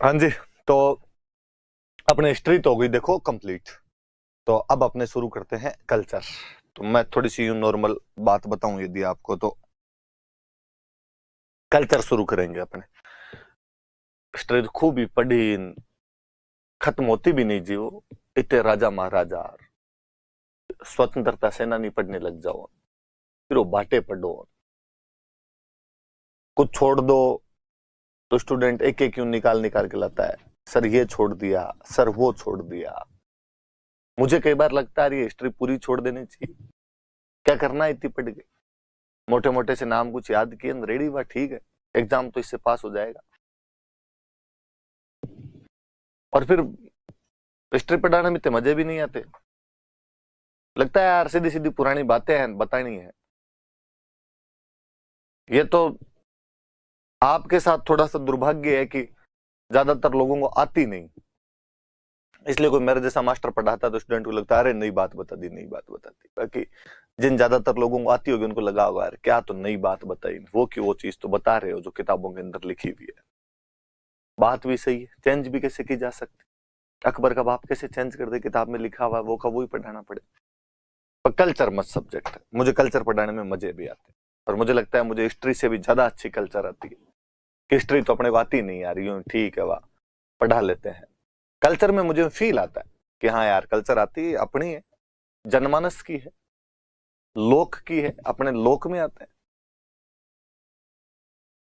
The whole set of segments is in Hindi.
हाँ जी। तो अपने हिस्ट्री तो हो गई देखो कंप्लीट। तो अब अपने शुरू करते हैं कल्चर। तो मैं थोड़ी सी नॉर्मल बात बताऊं यदि आपको, तो कल्चर शुरू करेंगे अपने। हिस्ट्री तो खूब ही पढ़ी, खत्म होती भी नहीं जी वो। इतने राजा महाराजा, स्वतंत्रता सेनानी पढ़ने लग जाओ, फिर वो बाटे पढ़ो, कुछ छोड़ दो तो स्टूडेंट एक एक क्यों निकाल निकाल के लाता है, सर ये छोड़ दिया, सर वो छोड़ दिया। मुझे कई बार लगता है ये हिस्ट्री पूरी छोड़ देनी चाहिए, क्या करना है इतनी पढ़ के। मोटे मोटे से नाम कुछ याद किए, रेडी हुआ, ठीक है, एग्जाम तो इससे पास हो जाएगा। और फिर हिस्ट्री पढ़ाने में इतने मजे भी नहीं आते, लगता है यार सीधी सीधी पुरानी बातें हैं बतानी है। ये तो आपके साथ थोड़ा सा दुर्भाग्य है कि ज्यादातर लोगों को आती नहीं, इसलिए कोई मेरे जैसा मास्टर पढ़ाता तो स्टूडेंट को लगता है अरे नई बात बता दी, नई बात बता दी। बाकी जिन ज्यादातर लोगों को आती होगी उनको लगा होगा यार क्या तो नई बात बताई, वो की वो चीज तो बता रहे हो जो किताबों के अंदर लिखी हुई है। बात भी सही है, चेंज भी कैसे की जा सकती। अकबर का बाप कैसे चेंज कर दे, किताब में लिखा हुआ वो का वो ही पढ़ाना पड़े। पर कल्चर मस्त सब्जेक्ट है, मुझे कल्चर पढ़ाने में मजे भी आते हैं। और मुझे लगता है मुझे हिस्ट्री से भी ज्यादा अच्छी कल्चर आती है। हिस्ट्री तो अपने को आती नहीं यार, यूं ठीक है वाह पढ़ा लेते हैं। कल्चर में मुझे फील आता है कि हाँ यार कल्चर आती है, अपनी है, जनमानस की है, लोक की है, अपने लोक में आते हैं।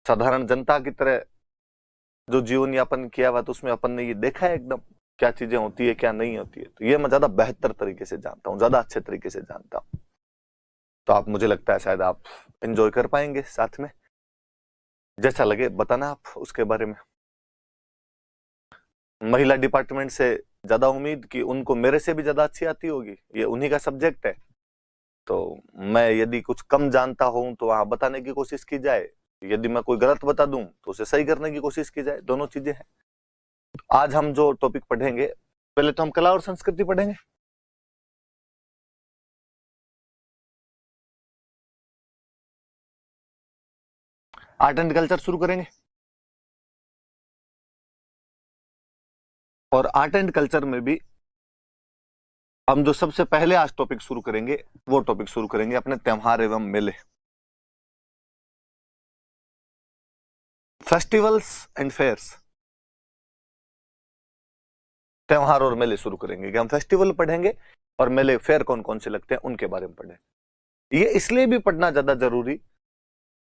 साधारण जनता की तरह जो जीवन यापन किया हुआ तो उसमें अपन ने ये देखा है एकदम क्या चीजें होती है क्या नहीं होती है। तो ये मैं ज्यादा बेहतर तरीके से जानता हूँ, ज्यादा अच्छे तरीके से जानता हूँ। तो आप, मुझे लगता है शायद आप एंजॉय कर पाएंगे साथ में। जैसा लगे बताना आप उसके बारे में। महिला डिपार्टमेंट से ज्यादा उम्मीद कि उनको मेरे से भी ज्यादा अच्छी आती होगी, ये उन्हीं का सब्जेक्ट है। तो मैं यदि कुछ कम जानता हूं तो वहां बताने की कोशिश की जाए, यदि मैं कोई गलत बता दूं तो उसे सही करने की कोशिश की जाए, दोनों चीजें हैं। आज हम जो टॉपिक पढ़ेंगे, पहले तो हम कला और संस्कृति पढ़ेंगे। आर्ट एंड कल्चर शुरू करेंगे। और आर्ट एंड कल्चर में भी हम जो सबसे पहले आज टॉपिक शुरू करेंगे, वो टॉपिक शुरू करेंगे अपने त्योहार एवं मेले, फेस्टिवल्स एंड फेयर्स। त्योहार और मेले शुरू करेंगे कि हम फेस्टिवल पढ़ेंगे और मेले फेयर कौन कौन से लगते हैं उनके बारे में पढ़ें। ये इसलिए भी पढ़ना ज्यादा जरूरी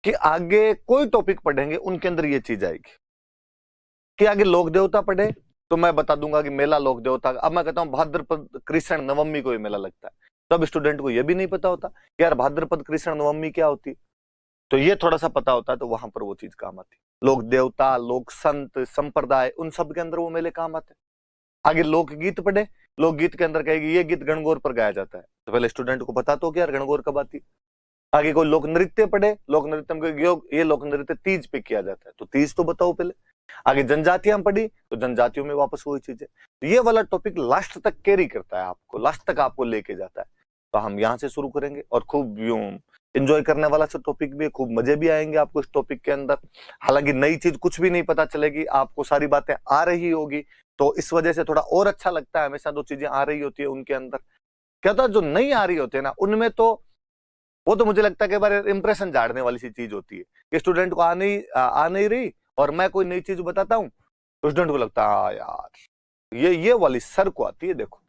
कि आगे कोई टॉपिक पढ़ेंगे उनके अंदर ये चीज आएगी। कि आगे लोक देवता पढ़े तो मैं बता दूंगा कि मेला लोक देवता, अब मैं कहता हूं भाद्रपद कृष्ण नवमी को ये मेला लगता है, तब स्टूडेंट को ये भी नहीं पता होता कि यार भाद्रपद कृष्ण नवमी क्या होती। तो ये थोड़ा सा पता होता है तो वहां पर वो चीज काम आती। लोक देवता, लोक संत, संप्रदाय, उन सब के अंदर वो मेले काम आते हैं। आगे लोकगीत पढ़े, लोकगीत के अंदर कहेगी ये गीत गणगौर पर गाया जाता है, तो पहले स्टूडेंट को पता तो क्या यार गणगौर कब आती। आगे कोई लोक नृत्य पढ़े, लोक नृत्य में ये लोक नृत्य तीज पे किया जाता है, तो तीज तो बताओ पहले। आगे जनजातियां पढ़ी तो जनजातियों में वापस वही चीज है। तो ये वाला टॉपिक लास्ट तक कैरी करता है आपको, लास्ट तक आपको लेके जाता है। तो हम यहाँ से शुरू करेंगे और खूब यूं एंजॉय करने वाला सा टॉपिक भी है, खूब मजे भी आएंगे आपको इस टॉपिक के अंदर। हालांकि नई चीज कुछ भी नहीं पता चलेगी, आपको सारी बातें आ रही होगी, तो इस वजह से थोड़ा और अच्छा लगता है। हमेशा जो चीजें आ रही होती है उनके अंदर क्या होता है, जो नहीं आ रही होती है ना उनमें तो वो तो मुझे लगता है कि बार इंप्रेशन झाड़ने वाली सी चीज होती है कि स्टूडेंट को आ नहीं रही और मैं कोई नई चीज बताता हूँ तो स्टूडेंट को लगता है हाँ यार ये वाली सर को आती है देखो,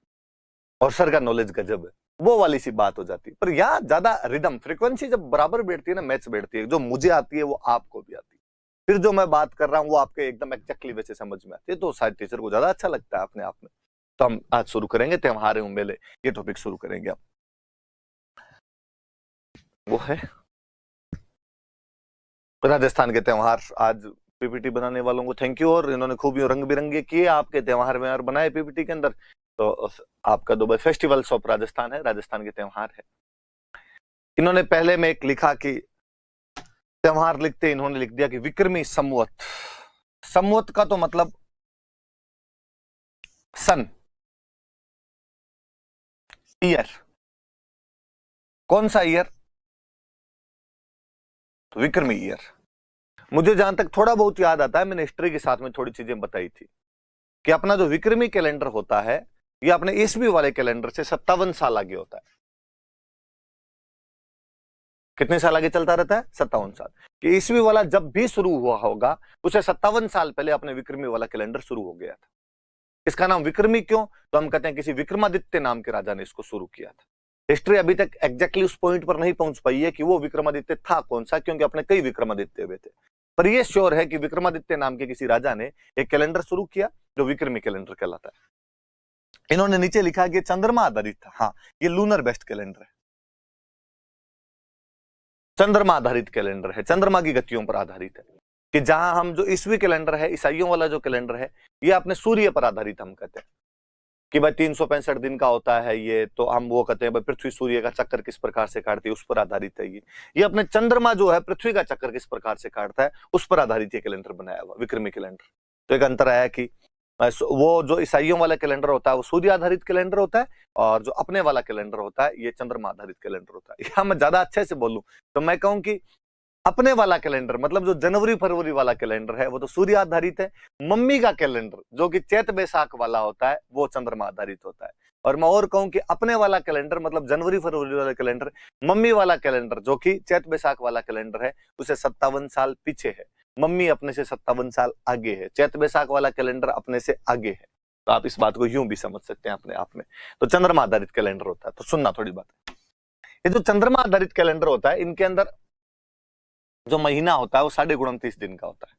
और सर का नॉलेज गजब है, वो वाली सी बात हो जाती है। पर यहाँ ज्यादा रिदम फ्रीक्वेंसी जब बराबर बैठती है ना, मैच बैठती है, जो मुझे आती है वो आपको भी आती है, फिर जो मैं बात कर रहा हूँ वो आपके एकदम एग्जैक्टली वैसे समझ में आती है, तो शायद टीचर को ज्यादा अच्छा लगता है अपने आप में। तो हम आज शुरू करेंगे त्योहार एवं मेले, ये टॉपिक शुरू करेंगे आप। वो है राजस्थान के त्योहार। आज पीपीटी बनाने वालों को थैंक यू, और इन्होंने खूब रंग बिरंगे किए आपके त्योहार में और बनाए पीपीटी के अंदर। तो आपका दुबई फेस्टिवल्स ऑफ राजस्थान है, राजस्थान के त्योहार है। इन्होंने पहले में एक लिखा कि त्योहार लिखते इन्होंने लिख दिया कि विक्रमी संवत। संवत का तो मतलब सन, ईयर। कौन सा ईयर? तो विक्रमी ईयर। मुझे जहां तक थोड़ा बहुत याद आता है, मैंने हिस्ट्री के साथ में थोड़ी चीजें बताई थी कि अपना जो विक्रमी कैलेंडर होता है ये अपने ईस्वी वाले कैलेंडर से 57 साल आगे होता है। कितने साल आगे चलता रहता है? 57 साल। कि ईस्वी वाला जब भी शुरू हुआ होगा उसे 57 साल पहले अपने विक्रमी वाला कैलेंडर शुरू हो गया था। इसका नाम विक्रमी क्यों? तो हम कहते हैं किसी विक्रमादित्य नाम के राजा ने इसको शुरू किया था। हिस्ट्री अभी तक एग्जैक्टली उस पॉइंट पर नहीं पहुंच पाई है कि वो विक्रमादित्य था कौन सा, क्योंकि अपने कई विक्रमादित्य हुए थे, पर यह श्योर है कि विक्रमादित्य नाम के किसी राजा ने एक कैलेंडर शुरू किया जो विक्रमी कैलेंडर कहलाता है। इन्होंने नीचे लिखा कि चंद्रमा आधारित था। हाँ, ये लूनर बेस्ड कैलेंडर है, चंद्रमा आधारित कैलेंडर है, चंद्रमा की गतियों पर आधारित है। कि जहां हम जो ईस्वी कैलेंडर है, ईसाइयों वाला जो कैलेंडर है, ये अपने सूर्य पर आधारित हम कहते हैं कि भाई 365 दिन का होता है ये, तो हम वो कहते हैं भाई पृथ्वी सूर्य का चक्कर किस प्रकार से काटती है उस पर आधारित है ये अपने चंद्रमा जो है पृथ्वी का चक्कर किस प्रकार से काटता है उस पर आधारित ये कैलेंडर बनाया हुआ विक्रमी कैलेंडर। तो एक अंतर आया कि वो जो ईसाइयों वाला कैलेंडर होता है वो सूर्य आधारित कैलेंडर होता है, और जो अपने वाला कैलेंडर होता है ये चंद्रमा आधारित कैलेंडर होता है। या मैं ज्यादा अच्छे से बोलूं तो मैं कहूं कि अपने वाला कैलेंडर मतलब जो जनवरी फरवरी वाला कैलेंडर है वो तो सूर्य आधारित है, मम्मी का कैलेंडर जो कि चैत बैसाख वाला होता है वो चंद्रमा आधारित होता है। और मैं और कहूं कि अपने वाला कैलेंडर मतलब जनवरी फरवरी वाला कैलेंडर, मम्मी वाला कैलेंडर जो कि चैत बैसाख वाला कैलेंडर है उसे 57 साल पीछे है, मम्मी अपने से 57 साल आगे है, चैत बैसाख वाला कैलेंडर अपने से आगे है। तो आप इस बात को यूं भी समझ सकते हैं अपने आप में। तो चंद्रमा आधारित कैलेंडर होता है। तो सुनना थोड़ी बात, ये जो चंद्रमा आधारित कैलेंडर होता है इनके अंदर जो महीना होता है वो 29.5 दिन का होता है,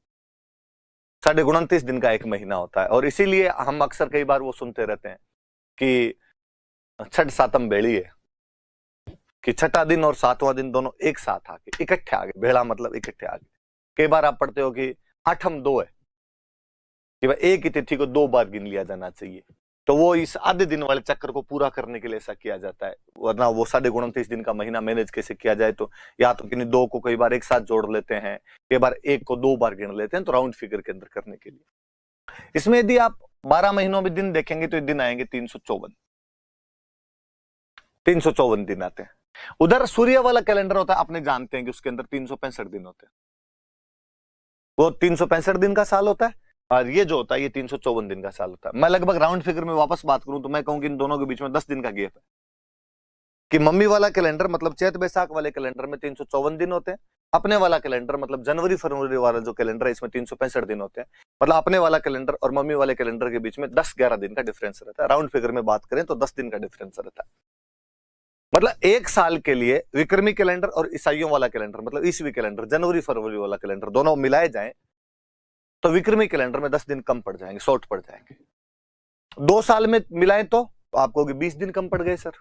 29.5 दिन का एक महीना होता है। और इसीलिए हम अक्सर कई बार वो सुनते रहते हैं कि छठ सातम बेड़ी है, कि छठा दिन और सातवां दिन दोनों एक साथ आके इकट्ठे आ गए, बेड़ा मतलब इकट्ठे आ गए। कई बार आप पढ़ते हो कि आठम 2 है, कि भाई एक ही तिथि को 2 बार गिन लिया जाना चाहिए, तो वो इस आधे दिन वाले चक्कर को पूरा करने के लिए ऐसा किया जाता है। वरना वो 29.5 दिन का महीना मैनेज कैसे किया जाए, तो या तो किन्हीं 2 को कई बार एक साथ जोड़ लेते हैं, कई बार 1 को 2 बार गिन लेते हैं, तो राउंड फिगर के अंदर करने के लिए। इसमें यदि आप 12 महीनों में दिन देखेंगे तो दिन आएंगे 354 दिन आते हैं। उधर सूर्य वाला कैलेंडर होता है, आपने जानते हैं कि उसके अंदर 365 दिन होते हैं, वो 365 दिन का साल होता है, और ये जो होता है ये 354 दिन का साल होता है। मैं लगभग राउंड फिगर में वापस बात करूं तो मैं कहूं कि इन दोनों के बीच में 10 दिन का गैप है। कि मम्मी वाला कैलेंडर मतलब चैत बैसाख वाले कैलेंडर में 354 दिन होते हैं, अपने वाला कैलेंडर मतलब जनवरी फरवरी वाला जो कैलेंडर है इसमें 365 दिन होते हैं। मतलब अपने वाला कैलेंडर और मम्मी वाले कैलेंडर के बीच में 10-11 दिन का डिफरेंस रहता है। राउंड फिगर में बात करें तो 10 दिन का डिफरेंस रहता है। मतलब एक साल के लिए विक्रमी कैलेंडर और ईसाइयों वाला कैलेंडर मतलब ईस्वी कैलेंडर, जनवरी फरवरी वाला कैलेंडर दोनों मिलाए जाएं तो विक्रमी कैलेंडर में 10 दिन कम पड़ जाएंगे, शॉर्ट पड़ जाएंगे। 2 साल में मिलाएं तो आप कहोगे 20 दिन कम पड़ गए सर।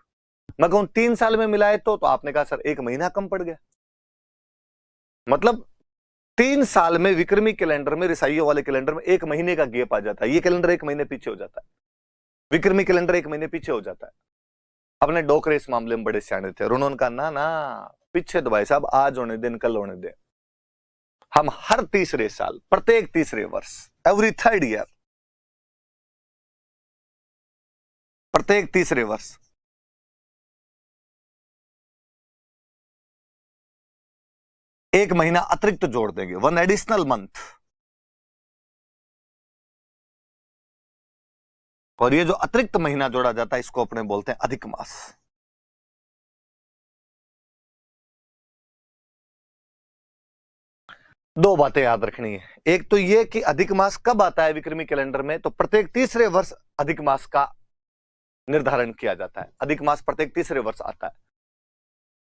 मैं कहूं 3 साल में मिलाए तो आपने कहा सर 1 महीना कम पड़ गया। मतलब 3 साल में विक्रमी कैलेंडर में ईसाइयों वाले कैलेंडर में 1 महीने का गैप आ जाता है। ये कैलेंडर 1 महीने पीछे हो जाता है, विक्रमी कैलेंडर 1 महीने पीछे हो जाता है। अपने डोकरे इस मामले में बड़े सियाने थे, उन्होंने कहा ना ना पीछे तो भाई साहब आज होने दें कल होने दें, हम हर तीसरे साल प्रत्येक तीसरे वर्ष एवरी 3rd ईयर प्रत्येक तीसरे वर्ष एक महीना अतिरिक्त जोड़ देंगे, 1 एडिशनल मंथ। और ये जो अतिरिक्त महीना जोड़ा जाता है इसको अपने बोलते हैं अधिक मास। दो बातें याद रखनी है, एक तो ये कि अधिक मास कब आता है विक्रमी कैलेंडर में, तो प्रत्येक तीसरे वर्ष अधिक मास का निर्धारण किया जाता है। अधिक मास प्रत्येक तीसरे वर्ष आता है।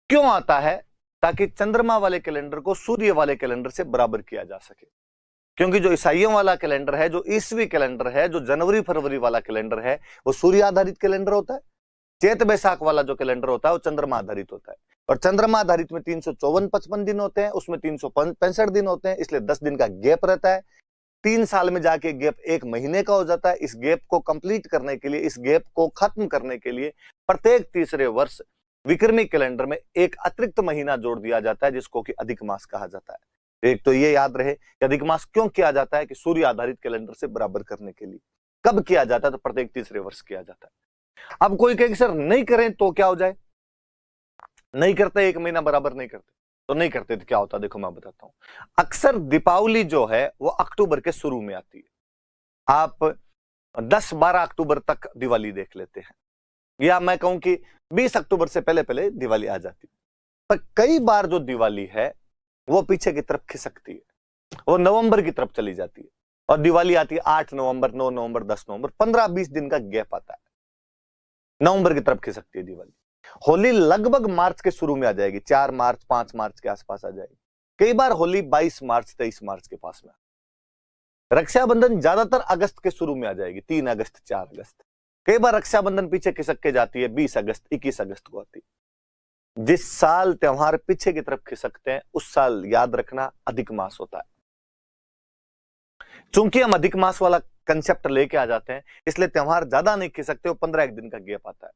क्यों आता है? ताकि चंद्रमा वाले कैलेंडर को सूर्य वाले कैलेंडर से बराबर किया जा सके। क्योंकि जो ईसाइयों वाला कैलेंडर है, जो ईस्वी कैलेंडर है, जो जनवरी फरवरी वाला कैलेंडर है वो सूर्य आधारित कैलेंडर होता है। चैत बैसाख वाला जो कैलेंडर होता है वो चंद्रमा आधारित होता है। और चंद्रमा आधारित में 354-55 दिन होते हैं, उसमें 365 दिन होते हैं, इसलिए 10 दिन का गैप रहता है। 3 साल में जाके गैप 1 महीने का हो जाता है। इस गैप को कंप्लीट करने के लिए, इस गैप को खत्म करने के लिए प्रत्येक तीसरे वर्ष विक्रमी कैलेंडर में एक अतिरिक्त महीना जोड़ दिया जाता है जिसको कि अधिक मास कहा जाता है। एक तो ये याद रहे कि अधिक मास क्यों किया जाता है, कि सूर्य आधारित कैलेंडर से बराबर करने के लिए। कब किया जाता है? तो प्रत्येक तीसरे वर्ष किया जाता है। अब कोई कहे सर नहीं करें तो क्या हो जाए, नहीं करते 1 महीना बराबर नहीं करते, तो नहीं करते तो क्या होता, देखो मैं बताता हूं। अक्सर दीपावली जो है वो अक्टूबर के शुरू में आती है। आप 10-12 अक्टूबर तक दिवाली देख लेते हैं, या मैं कहूं कि 20 अक्टूबर से पहले पहले दिवाली आ जाती है। पर कई बार जो दिवाली है वो पीछे की तरफ खिसकती है, वो नवंबर की तरफ चली जाती है, और दिवाली आती है 8 नवंबर, 9 नवंबर, 10 नवंबर, 15-20 दिन का गैप आता है, नवंबर की तरफ खिसकती है दिवाली। होली लगभग मार्च के शुरू में आ जाएगी, 4 मार्च 5 मार्च के आसपास आ जाएगी। कई बार होली 22 मार्च 23 मार्च के पास में। रक्षाबंधन ज्यादातर अगस्त के शुरू में आ जाएगी, 3 अगस्त 4 अगस्त। कई बार रक्षाबंधन पीछे खिसक के जाती है, 20 अगस्त 21 अगस्त को आती है। जिस साल त्योहार पीछे की तरफ खिसकते हैं उस साल याद रखना अधिक मास होता है। चूंकि हम अधिक मास वाला कंसेप्ट लेके आ जाते हैं, इसलिए त्योहार ज्यादा नहीं खिसकते, वो 15 दिन का गैप आता है।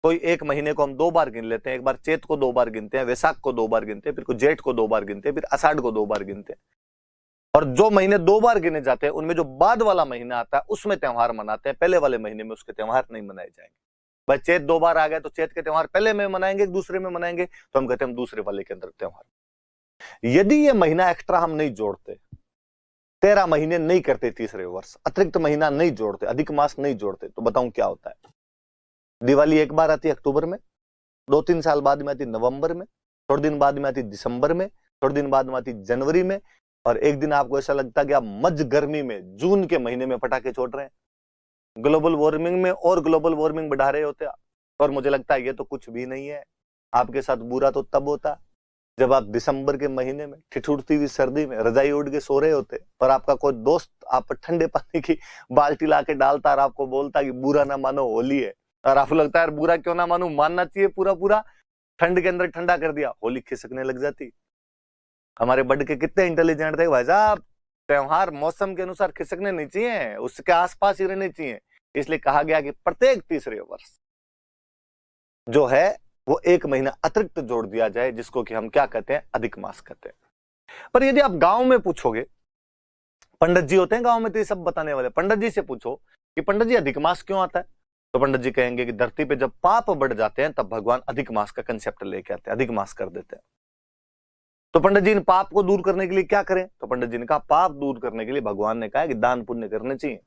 कोई एक महीने को हम 2 बार गिन लेते हैं, एक बार चैत को 2 बार गिनते हैं, वैशाख को 2 बार गिनते हैं, फिर जेठ को 2 बार गिनते हैं, फिर आषाढ़ को 2 बार गिनते हैं। और जो महीने 2 बार गिने जाते हैं उनमें जो बाद वाला महीना आता है उसमें त्योहार मनाते हैं, पहले वाले महीने में उसके त्योहार नहीं मनाए जाएंगे। भाई चैत 2 बार आ गए तो चैत के त्योहार पहले में मनाएंगे, दूसरे में मनाएंगे, तो हम कहते हैं हम दूसरे वाले के अंदर त्योहार। यदि ये महीना एक्स्ट्रा हम नहीं जोड़ते, 13 महीने नहीं करते, तीसरे वर्ष अतिरिक्त महीना नहीं जोड़ते, अधिक मास नहीं जोड़ते, तो बताऊं क्या होता है। दिवाली एक बार आती है अक्टूबर में, 2-3 साल बाद में आती नवंबर में, थोड़े दिन बाद में आती दिसंबर में, थोड़े दिन बाद में आती जनवरी में, और एक दिन आपको ऐसा लगता है कि आप मज गर्मी में जून के महीने में पटाखे छोड़ रहे हैं, ग्लोबल वार्मिंग में और ग्लोबल वार्मिंग बढ़ा रहे होते आप। और मुझे लगता है ये तो कुछ भी नहीं है। आपके साथ बुरा तो तब होता जब आप दिसंबर के महीने में ठिठुरती हुई सर्दी में रजाई उड़ के सो रहे होते, और आपका कोई दोस्त आप पर ठंडे पानी की बाल्टी ला के डालता और आपको बोलता कि बुरा ना मानो होली है, और आपको लगता है बुरा क्यों ना मानू, मानना चाहिए पूरा पूरा, ठंड के अंदर ठंडा कर दिया, होली खिसकने लग जाती। हमारे बड़ के कितने इंटेलिजेंट थे भाई साहब, त्योहार मौसम के अनुसार खिसकने नहीं चाहिए, उसके आसपास ही रहने चाहिए। इसलिए कहा गया कि प्रत्येक तीसरे वर्ष जो है वो 1 महीना अतिरिक्त जोड़ दिया जाए, जिसको कि हम क्या कहते हैं, अधिक मास कहते हैं। पर यदि आप गांव में पूछोगे, पंडित जी होते हैं गांव में तो ये सब बताने वाले, पंडित जी से पूछो कि पंडित जी अधिक मास क्यों आता है, तो पंडित जी कहेंगे कि धरती पे जब पाप बढ़ जाते हैं तब भगवान अधिक मास का कंसेप्ट लेके आते हैं, अधिक मास कर देते हैं। तो पंडित जी ने पाप को दूर करने के लिए क्या करें, तो पंडित जी ने कहा पाप दूर करने के लिए भगवान ने कहा कि दान पुण्य करने चाहिए।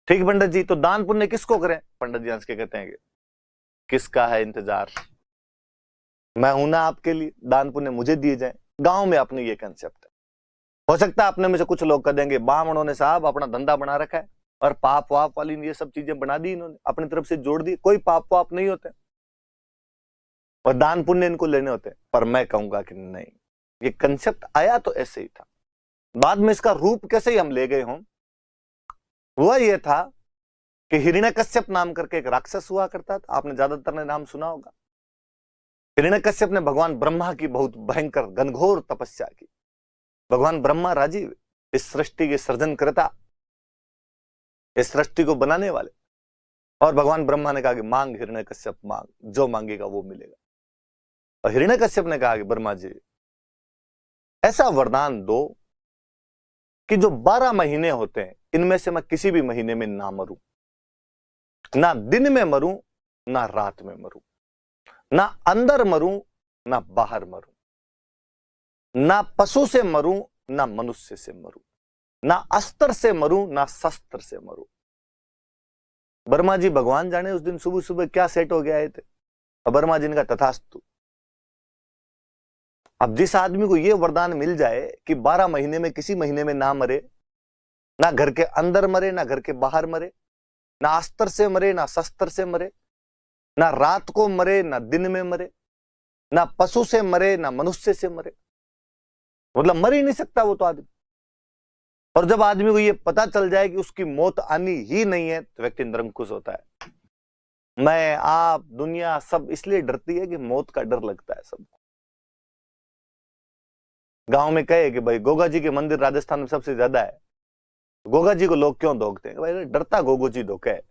ठीक पंडित जी, तो दान पुण्य किसको करें, पंडित जी हंस के कहते हैं कि किसका है इंतजार, मैं हूं ना आपके लिए, दान पुण्य मुझे दिए जाए। गांव में अपने ये कंसेप्ट है। हो सकता है अपने में से कुछ लोग कह देंगे ब्राह्मणों ने साहब अपना धंधा बना रखा है और पाप वाप वाली ये सब चीजें बना दी इन्होंने, अपनी तरफ से जोड़ दी, कोई पाप वाप नहीं होते और दान पुण्य इनको लेने होते। पर मैं कहूंगा कि नहीं, ये कंसेप्ट आया तो ऐसे ही था, बाद में इसका रूप कैसे ही हम ले गए हों। हुआ ये था कि हिरण्यकश्यप नाम करके एक राक्षस हुआ करता था, आपने ज्यादातर ने नाम सुना होगा। हिरण्यकश्यप ने भगवान ब्रह्मा की बहुत भयंकर घनघोर तपस्या की। भगवान ब्रह्मा राजीव, इस सृष्टि के सृजनकर्ता, इस सृष्टि को बनाने वाले, और भगवान ब्रह्मा ने कहा कि मांग हिरण्यकश्यप मांग, जो मांगेगा वो मिलेगा। और हिरण्यकश्यप ने कहा कि ब्रह्मा जी ऐसा वरदान दो कि जो 12 महीने होते हैं इनमें से मैं किसी भी महीने में ना मरूं, ना दिन में मरूं ना रात में मरूं, ना अंदर मरूं ना बाहर मरूं, ना पशु से मरूं ना मनुष्य से मरूं, ना अस्त्र से मरूं ना शस्त्र से मरूं। ब्रह्मा जी भगवान जाने उस दिन सुबह सुबह क्या सेट हो गया है थे। और ब्रह्मा जी ने कहा तथास्तु। अब जिस आदमी को यह वरदान मिल जाए कि 12 महीने में किसी महीने में ना मरे, ना घर के अंदर मरे ना घर के बाहर मरे, ना अस्त्र से मरे ना शस्त्र से मरे, ना रात को मरे ना दिन में मरे, ना पशु से मरे ना मनुष्य से मरे, मतलब मर ही नहीं सकता वो तो आदमी। और जब आदमी को ये पता चल जाए कि उसकी मौत आनी ही नहीं है तो व्यक्ति निरंकुश होता है। मैं आप दुनिया सब इसलिए डरती है कि मौत का डर लगता है सबको। गांव में कहे कि भाई गोगा जी के मंदिर राजस्थान में सबसे ज्यादा है, गोगा जी को लोग क्यों धोखते हैं, भाई डरता गोगो जी धोखे है।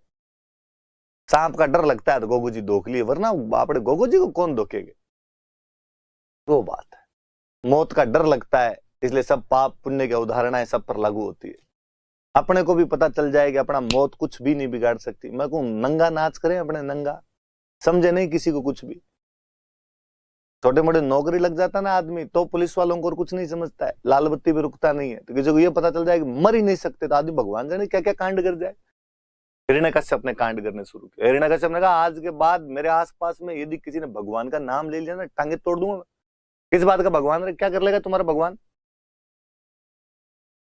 सांप का डर लगता है तो गोगो जी धोख लिए, वरना आपने गोगो जी को कौन धोखेगे, वो बात है। मौत का डर लगता है इसलिए सब पाप पुण्य की उदाहरणाएं सब पर लागू होती है। अपने को भी पता चल जाए कि अपना मौत कुछ भी नहीं बिगाड़ सकती। मैं कहूं नंगा नाच करें अपने, नंगा समझे नहीं किसी को कुछ भी। छोटे मोटे नौकरी लग जाता ना आदमी तो पुलिस वालों को और कुछ नहीं समझता है, लाल बत्ती भी रुकता नहीं है। तो किसी को ये पता चल जाए कि मर ही नहीं सकते तो आदमी भगवान जाने क्या क्या कांड कर जाए। हिरण्यकश्यप ने कांड करने शुरू किया। हिरण्यकश्यप ने कहा आज के बाद मेरे आसपास में यदि किसी ने भगवान का नाम ले लिया ना टांगे तोड़ दूंगा मैं। किस बात का भगवान है, क्या कर लेगा तुम्हारा भगवान।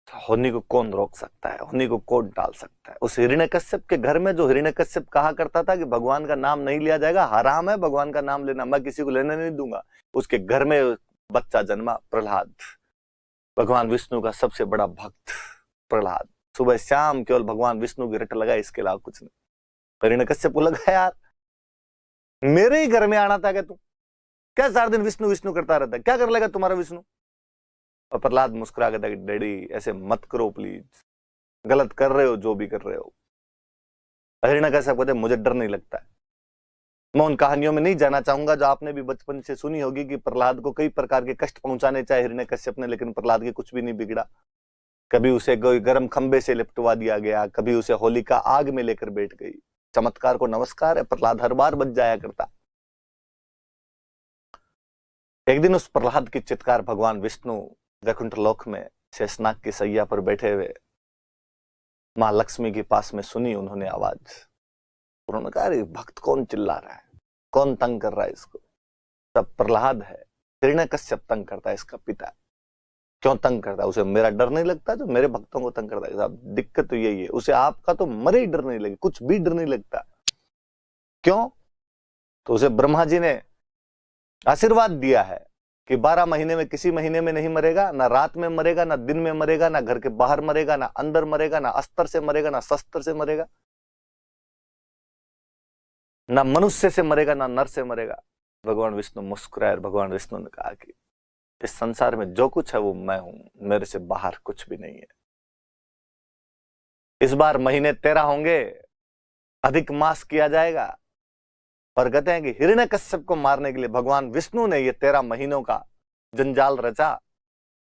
होनी को कौन रोक सकता है, होनी को कौन डाल सकता है। उस हिरण्यकश्यप के घर में जो हिरण्यकश्यप कहा करता था कि भगवान का नाम नहीं लिया जाएगा, हराम है भगवान का नाम लेना, मैं किसी को लेने नहीं दूंगा, उसके घर में बच्चा जन्मा प्रहलाद, भगवान विष्णु का सबसे बड़ा भक्त प्रहलाद। सुबह शाम केवल भगवान विष्णु की रट लगा, इसके अलावा कुछ नहीं। हिरण्यकश्यप को लगा यार मेरे ही घर में आना था क्या तू, क्या सारा दिन विष्णु विष्णु करता रहता है, क्या कर लेगा तुम्हारा विष्णु। और प्रहलाद मुस्कुरा के डैडी ऐसे मत करो प्लीज, गलत कर रहे हो जो भी कर रहे हो। हिरण्यकश्यप कहते मुझे डर नहीं लगता है। मैं उन कहानियों में नहीं जाना चाहूंगा जो आपने भी बचपन से सुनी होगी कि प्रहलाद को कई प्रकार के कष्ट पहुंचाने चाहे हिरण्यकश्यप ने, लेकिन प्रहलाद के कुछ भी नहीं बिगड़ा। कभी उसे गर्म खंबे से लिपटवा दिया गया, कभी उसे होलिका आग में लेकर बैठ गई। चमत्कार को नमस्कार है, प्रहलाद हर बार बच जाया करता। एक दिन उस प्रहलाद की चित्कार भगवान विष्णु वैकुंठ लोक में शेषनाग की सैया पर बैठे हुए मां लक्ष्मी के पास में सुनी उन्होंने आवाज। उन्होंने कहा अरे भक्त कौन चिल्ला रहा है, कौन तंग कर रहा है इसको। तब प्रहलाद है, हिरण्यकश्यप तंग करता है इसका पिता। क्यों तंग करता है, उसे मेरा डर नहीं लगता जो मेरे भक्तों को तंग करता है। साहब दिक्कत तो यही है, उसे आपका तो मरे ही डर नहीं लगे, कुछ भी डर नहीं लगता। क्यों, तो उसे ब्रह्मा जी ने आशीर्वाद दिया है कि 12 महीने में किसी महीने में नहीं मरेगा, ना रात में मरेगा, ना दिन में मरेगा, ना घर के बाहर मरेगा, ना अंदर मरेगा, ना अस्त्र से मरेगा, ना शस्त्र से मरेगा, ना मनुष्य से मरेगा, ना नर से मरेगा। भगवान विष्णु मुस्कुराए और भगवान विष्णु ने कहा कि इस संसार में जो कुछ है वो मैं हूं, मेरे से बाहर कुछ भी नहीं है। इस बार महीने 13 होंगे, अधिक मास किया जाएगा। और कहते हैं कि हिरण्यकश्यप को मारने के लिए भगवान विष्णु ने ये 13 महीनों का जंजाल रचा।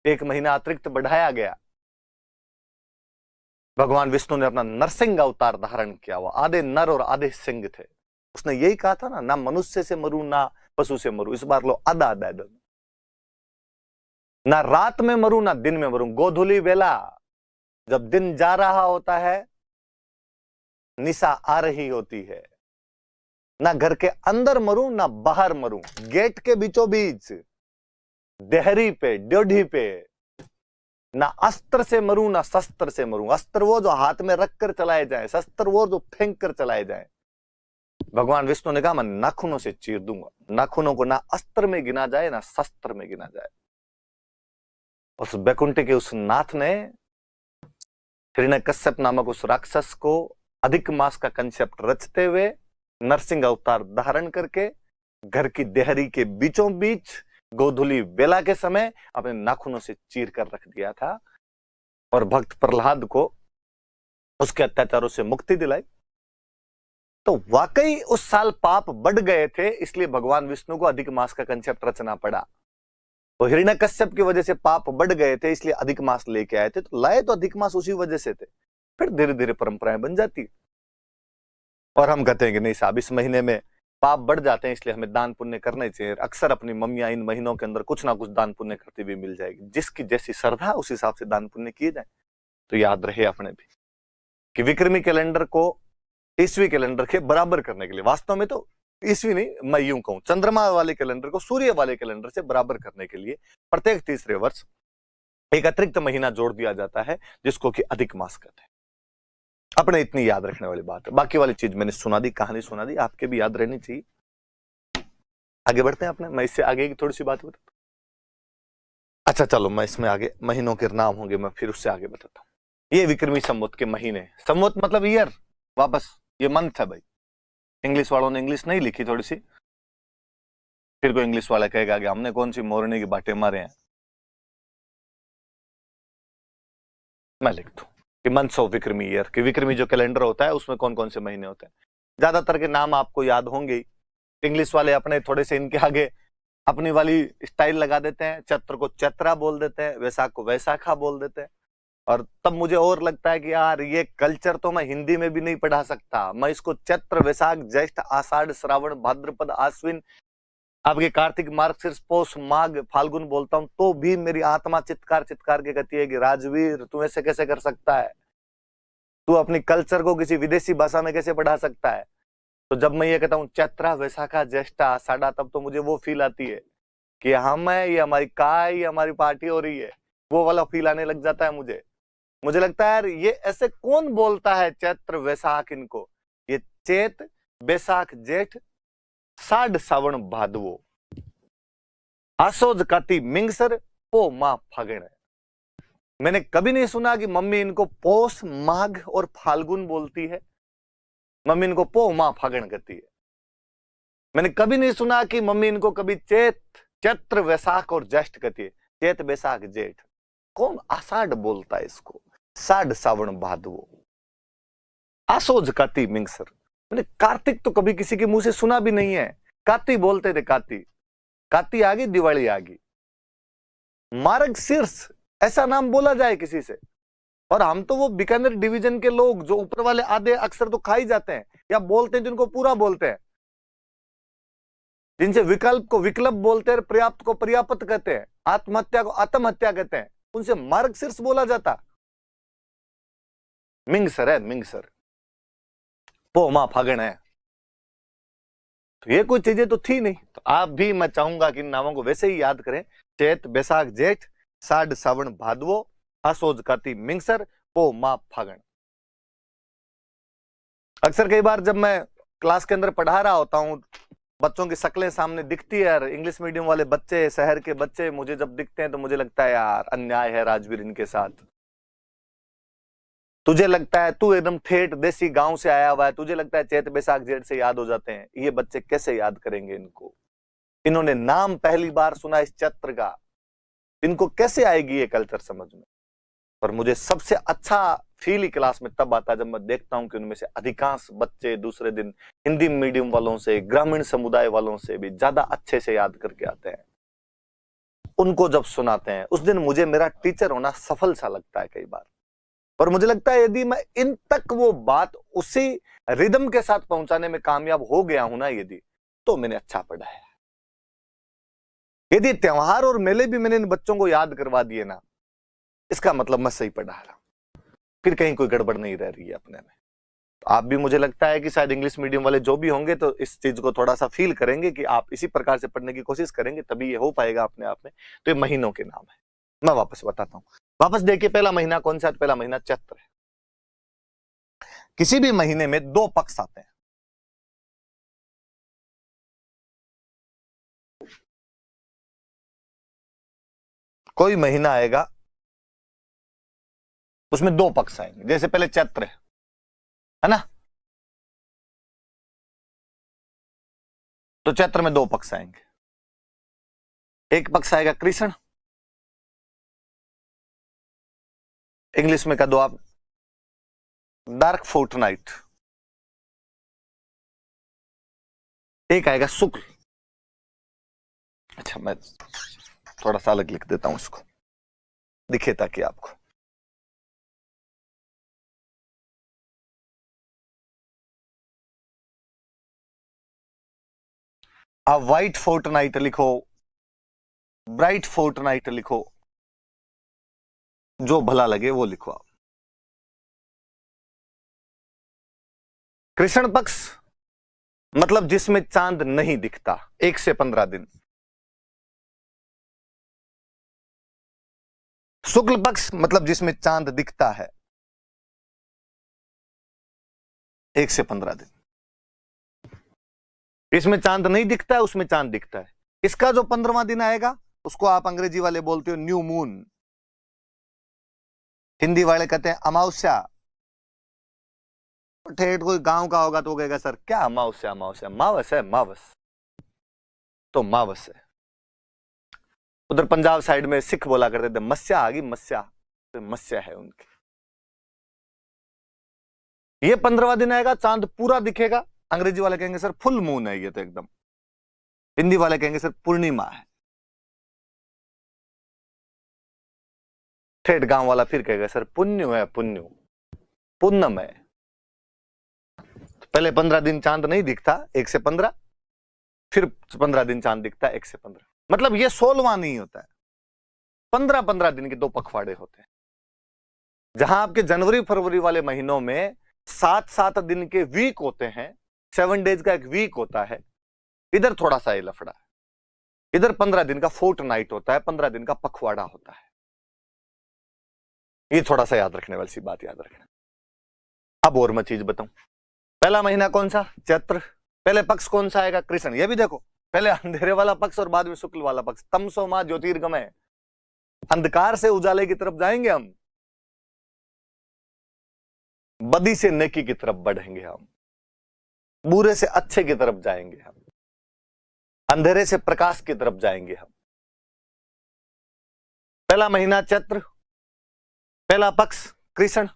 1 महीना अतिरिक्त बढ़ाया गया। भगवान विष्णु ने अपना नरसिंह अवतार धारण किया। हुआ आधे नर और आधे सिंह थे। उसने यही कहा था ना मनुष्य से मरू ना पशु से मरू। इस बार लो आधा आधा दोनों, ना रात में मरू ना दिन में मरू। गोधूली वेला जब दिन जा रहा होता है, निशा आ रही होती है, ना घर के अंदर मरूं ना बाहर मरूं, गेट के बीचों बीच, देहरी पे, ड्योढ़ी पे, ना अस्त्र से मरूं ना शस्त्र से मरूं। अस्त्र वो जो हाथ में रखकर चलाए जाए, शस्त्र वो जो फेंक कर चलाए जाए। भगवान विष्णु ने कहा मैं नाखूनों से चीर दूंगा। नाखूनों को ना अस्त्र में गिना जाए ना शस्त्र में गिना जाए। उस बैकुंठ के उस नाथ ने हिरण्यकश्यप नामक उस राक्षस को अधिक मास का कंसेप्ट रचते हुए नरसिंह अवतार धारण करके घर की देहरी के बीचों बीच गोधूली बेला के समय अपने नाखूनों से चीर कर रख दिया था और भक्त प्रहलाद को उसके अत्याचारों से मुक्ति दिलाई। तो वाकई उस साल पाप बढ़ गए थे, इसलिए भगवान विष्णु को अधिक मास का कंसेप्ट रचना पड़ा। तो हिरण्यकश्यप की वजह से पाप बढ़ गए थे, इसलिए अधिक मास लेके आए थे। तो लाए तो अधिक मास उसी वजह से थे। फिर धीरे धीरे परंपराएं बन जाती। और हम कहते हैं कि नहीं साहब इस महीने में पाप बढ़ जाते हैं, इसलिए हमें दान पुण्य करने चाहिए। अक्सर अपनी मम्मियां इन महीनों के अंदर कुछ ना कुछ दान पुण्य करती हुई मिल जाएगी। जिसकी जैसी श्रद्धा उस हिसाब से दान पुण्य किए जाए। तो याद रहे अपने भी कि विक्रमी कैलेंडर को ईस्वी कैलेंडर के बराबर करने के लिए, वास्तव में तो ईस्वी नहीं, मैं यूं कहूं चंद्रमा वाले कैलेंडर को सूर्य वाले कैलेंडर से बराबर करने के लिए प्रत्येक तीसरे वर्ष एक अतिरिक्त महीना जोड़ दिया जाता है, जिसको कि अधिक मास कहते हैं। अपने इतनी याद रखने वाली बात है। बाकी वाली चीज मैंने सुना दी, कहानी सुना दी, आपके भी याद रहनी चाहिए। आगे बढ़ते हैं अपने, मैं इससे आगे की थोड़ी सी बात बताता हूं। अच्छा चलो, मैं इसमें आगे महीनों के नाम होंगे, मैं फिर उससे आगे बताता हूं। ये विक्रमी संवत के महीने, संवत मतलब ईयर, वापस ये मंथ है भाई। इंग्लिश वालों ने इंग्लिश नहीं लिखी थोड़ी सी, फिर कोई इंग्लिश वाला कहेगा कि हमने कौन सी मोरनी की बातें मारे हैं। मैं लिख दूं कि मंथ्स ऑफ विक्रमी ईयर, कि विक्रमी जो कैलेंडर होता है उसमें कौन कौन से महीने होते हैं। ज्यादातर के नाम आपको याद होंगे। इंग्लिश वाले अपने थोड़े से इनके आगे अपनी वाली स्टाइल लगा देते हैं। चैत्र को चैत्रा बोल देते हैं, वैशाख को वैशाखा बोल देते हैं। और तब मुझे और लगता है कि यार ये कल्चर तो मैं हिंदी में भी नहीं पढ़ा सकता। मैं इसको चैत्र, वैशाख, ज्येष्ठ, आषाढ़, श्रावण, भाद्रपद, आश्विन आपके कार्तिक मार्गशीर्ष पौष माघ फाल्गुन बोलता हूं तो भी मेरी आत्मा चित्कार चित्कार के कहती है कि राजवीर तू ऐसे कैसे कर सकता है, तू अपनी कल्चर को किसी विदेशी भाषा में कैसे पढ़ा सकता है। तो जब मैं ये कहता हूँ चैत्रा वैशाखा ज्येष्ठा आषाढ़ा, तब तो मुझे वो फील आती है कि हम है, ये हमारी काय, ये हमारी पार्टी हो रही है, वो वाला फील आने लग जाता है मुझे लगता है यार ये ऐसे कौन बोलता है चैत्र वैशाख इनको, ये चैत बैसाख जेठ साढ़ सावन भादवो आसोज काती मिंगसर पो मां फागण। मैंने कभी नहीं सुना कि मम्मी इनको पौष माघ और फाल्गुन बोलती है, मम्मी इनको पो मां फागण कहती है। मैंने कभी नहीं सुना कि मम्मी इनको कभी चैत्र वैशाख और ज्येष्ठ कहती है, चैत बैसाख जेठ। कौन आषाढ़ बोलता है इसको, साढ़ सावन भादवो आसोज काती मिंगसर। मैंने कार्तिक तो कभी किसी के मुंह से सुना भी नहीं है, काती बोलते थे, काती काती आ गई, दिवाली आ गई। मार्ग शीर्ष ऐसा नाम बोला जाए किसी से, और हम तो वो बीकानेर डिवीजन के लोग जो ऊपर वाले आधे अक्षर तो खा ही जाते हैं या बोलते हैं, जिनको पूरा बोलते हैं, जिनसे विकल्प को विकल्प बोलते हैं, पर्याप्त को पर्याप्त कहते हैं, आत्महत्या को आत्महत्या कहते हैं, उनसे मार्ग शीर्ष बोला जाता। मिंगसर है, मिंगसर पो मां फागण है, तो ये कोई चीजें तो थी नहीं। तो आप भी, मैं चाहूंगा कि इन नामों को वैसे ही याद करें, चैत बैसाख जेठ साढ़ सावन भादवो आसोज काती मिंगसर पो मां फागण। अक्सर कई बार जब मैं क्लास के अंदर पढ़ा रहा होता हूं, बच्चों की शक्लें सामने दिखती है यार, इंग्लिश मीडियम वाले बच्चे, शहर के बच्चे मुझे जब दिखते हैं तो मुझे लगता है यार अन्याय है राजवीर इनके साथ। तुझे लगता है तू एकदम ठेठ देसी गांव से आया हुआ है, तुझे लगता है चैत बैसाख जेठ से याद हो जाते हैं, ये बच्चे कैसे याद करेंगे इनको? इन्होंने नाम पहली बार सुना इस चैत्र का, इनको कैसे आएगी ये कल्चर समझ में? पर मुझे सबसे अच्छा फील ही क्लास में तब आता है जब मैं देखता हूं कि उनमें से अधिकांश बच्चे दूसरे दिन हिंदी मीडियम वालों से, ग्रामीण समुदाय वालों से भी ज्यादा अच्छे से याद करके आते हैं। उनको जब सुनाते हैं उस दिन मुझे मेरा टीचर होना सफल सा लगता है कई बार। और मुझे लगता है यदि मैं इन तक वो बात उसी रिदम के साथ पहुंचाने में कामयाब हो गया हूं ना, यदि, तो मैंने अच्छा पढ़ा है। यदि त्योहार और मेले भी मैंने इन बच्चों को याद करवा दिए ना, इसका मतलब मैं सही पढ़ा रहा, फिर कहीं कोई गड़बड़ नहीं रह रही है अपने में। तो आप भी, मुझे लगता है कि शायद इंग्लिश मीडियम वाले जो भी होंगे तो इस चीज को थोड़ा सा फील करेंगे कि आप इसी प्रकार से पढ़ने की कोशिश करेंगे, तभी ये हो पाएगा अपने आप में। तो ये महीनों के नाम है, मैं वापस बताता हूं। वापस देखिए, पहला महीना कौन सा? पहला महीना चैत्र है। किसी भी महीने में दो पक्ष आते हैं। कोई महीना आएगा उसमें दो पक्ष आएंगे, जैसे पहले चैत्र है ना, तो चैत्र में दो पक्ष आएंगे। एक पक्ष आएगा कृष्ण, इंग्लिश में कह दो आप डार्क फोर्टनाइट। एक आएगा शुक्ल। अच्छा, मैं थोड़ा सा अलग लिख देता हूं, इसको दिखे ताकि आपको। आप व्हाइट फोर्टनाइट लिखो, ब्राइट फोर्टनाइट लिखो, जो भला लगे वो लिखो आप। कृष्ण पक्ष मतलब जिसमें चांद नहीं दिखता, 1 से 15 दिन। शुक्ल पक्ष मतलब जिसमें चांद दिखता है, 1 से 15 दिन। इसमें चांद नहीं दिखता है, उसमें चांद दिखता है। इसका जो 15वां दिन आएगा उसको आप अंग्रेजी वाले बोलते हो न्यू मून, हिंदी वाले कहते हैं अमावस्या। ठेठ कोई गांव का होगा तो कहेगा सर क्या अमावस्या? अमावस्या मावस है, मावस तो मावस है। उधर पंजाब साइड में सिख बोला करते थे मस्या आ गई, मस्या, तो मस्या है उनकी। ये 15वां दिन आएगा, चांद पूरा दिखेगा। अंग्रेजी वाले कहेंगे सर फुल मून है ये तो एकदम। हिंदी वाले कहेंगे सर पूर्णिमा है। ठेठ गांव वाला फिर कहेगा सर पुण्य है, पुण्य पूनम है। पहले 15 दिन चांद नहीं दिखता, 1 से 15। फिर 15 दिन चांद दिखता है 1 से 15। मतलब ये 16वां नहीं होता है, 15-15 दिन के 2 पखवाड़े होते हैं। जहां आपके जनवरी फरवरी वाले महीनों में 7-7 दिन के वीक होते हैं, 7 डेज का एक वीक होता है, इधर थोड़ा सा ये लफड़ा है। इधर 15 दिन का फोर्ट नाइट होता है, 15 दिन का पखवाड़ा होता है। ये थोड़ा सा याद रखने वाली सी बात याद रखना। अब और मैं चीज बताऊं, पहला महीना कौन सा? चैत्र। पहले पक्ष कौन सा आएगा? कृष्ण। ये भी देखो, पहले अंधेरे वाला पक्ष और बाद में शुक्ल वाला पक्ष। तमसो मां ज्योतिर्गमय, अंधकार से उजाले की तरफ जाएंगे हम, बदी से नेकी की तरफ बढ़ेंगे हम, बुरे से अच्छे की तरफ जाएंगे हम, अंधेरे से प्रकाश की तरफ जाएंगे हम। पहला महीना चैत्र, पहला पक्ष कृष्ण।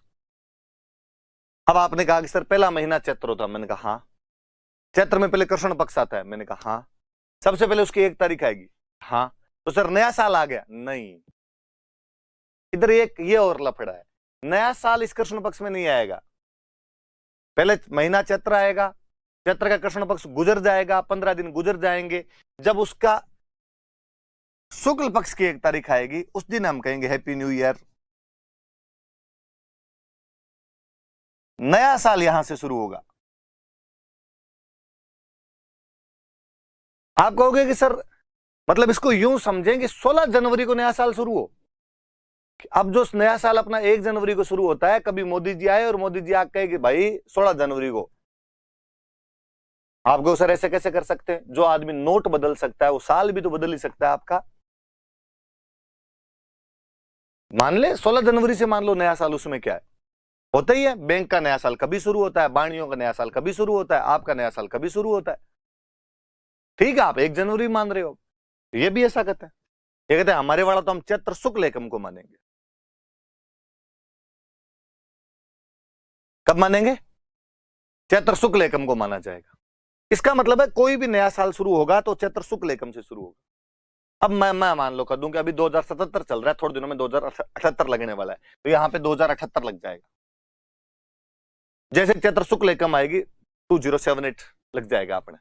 अब आपने कहा कि सर पहला महीना चैत्र होता, मैंने कहा हाँ। चैत्र में पहले कृष्ण पक्ष आता है, मैंने कहा हाँ। सबसे पहले उसकी 1 तारीख आएगी, हाँ। तो सर नया साल आ गया? नहीं, इधर एक ये और लफड़ा है, नया साल इस कृष्ण पक्ष में नहीं आएगा। पहले महीना चैत्र आएगा, चैत्र का कृष्ण पक्ष गुजर जाएगा, 15 दिन गुजर जाएंगे, जब उसका शुक्ल पक्ष की 1 तारीख आएगी, उस दिन हम कहेंगे हैप्पी न्यू ईयर। नया साल यहां से शुरू होगा। आप कहोगे कि सर मतलब इसको यूं समझें कि 16 जनवरी को नया साल शुरू हो। अब जो नया साल अपना 1 जनवरी को शुरू होता है, कभी मोदी जी आए और मोदी जी आके कहे कि भाई 16 जनवरी को। आपको सर ऐसे कैसे कर सकते हैं? जो आदमी नोट बदल सकता है वो साल भी तो बदल ही सकता है आपका। मान ले 16 जनवरी से मान लो नया साल, उसमें क्या है? होता ही है, बैंक का नया साल कभी शुरू होता है, बाणियों का नया साल कभी शुरू होता है, आपका नया साल कभी शुरू होता है। ठीक है, आप 1 जनवरी मान रहे हो, ये भी ऐसा कहते हैं। ये कहते हैं हमारे वाला तो हम चैत्र शुक्ल एकम को मानेंगे। कब मानेंगे? चैत्र शुक्ल एकम को माना जाएगा। इसका मतलब है कोई भी नया साल शुरू होगा तो चैत्र शुक्ल एकम से शुरू होगा। अब मैं मान लो कर दूं कि अभी 2077 चल रहा है, थोड़े दिनों में 2078 लगने वाला है, तो यहां पे 2078 लग जाएगा। जैसे चैत्र शुक्ल एकम आएगी 2078 लग जाएगा अपने।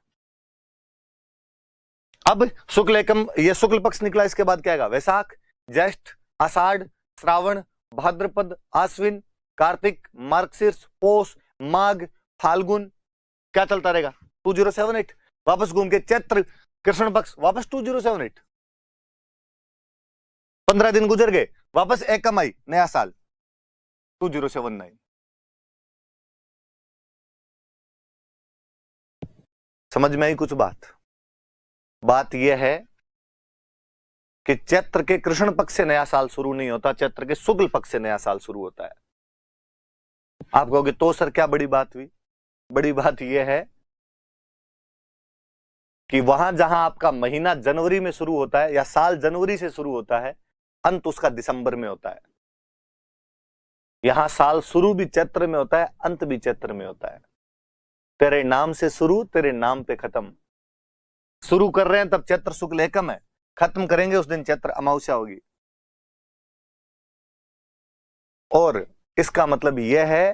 अब शुक्ल एकम, ये शुक्ल पक्ष निकला, इसके बाद क्या आएगा? वैशाख, ज्येष्ठ, आषाढ़, श्रावण, भाद्रपद, आश्विन, कार्तिक, मार्गशीर्ष, पौष, माघ, फाल्गुन, क्या चलता रहेगा? 2078। वापस घूम के चैत्र कृष्ण पक्ष, वापस 2078। 15 दिन गुजर गए, वापस एकम आई, नया साल 2079। समझ में आई कुछ बात यह है कि चैत्र के कृष्ण पक्ष से नया साल शुरू नहीं होता, चैत्र के शुक्ल पक्ष से नया साल शुरू होता है। आप कहोगे तो सर क्या बड़ी बात हुई? बड़ी बात यह है कि वहां जहां आपका महीना जनवरी में शुरू होता है या साल जनवरी से शुरू होता है, अंत उसका दिसंबर में होता है। यहां साल शुरू भी चैत्र में होता है, अंत भी चैत्र में होता है। तेरे नाम से शुरू, तेरे नाम पे खत्म। शुरू कर रहे हैं तब चैत्र शुक्ल एकम है, खत्म करेंगे उस दिन चैत्र अमावस्या होगी। और इसका मतलब यह है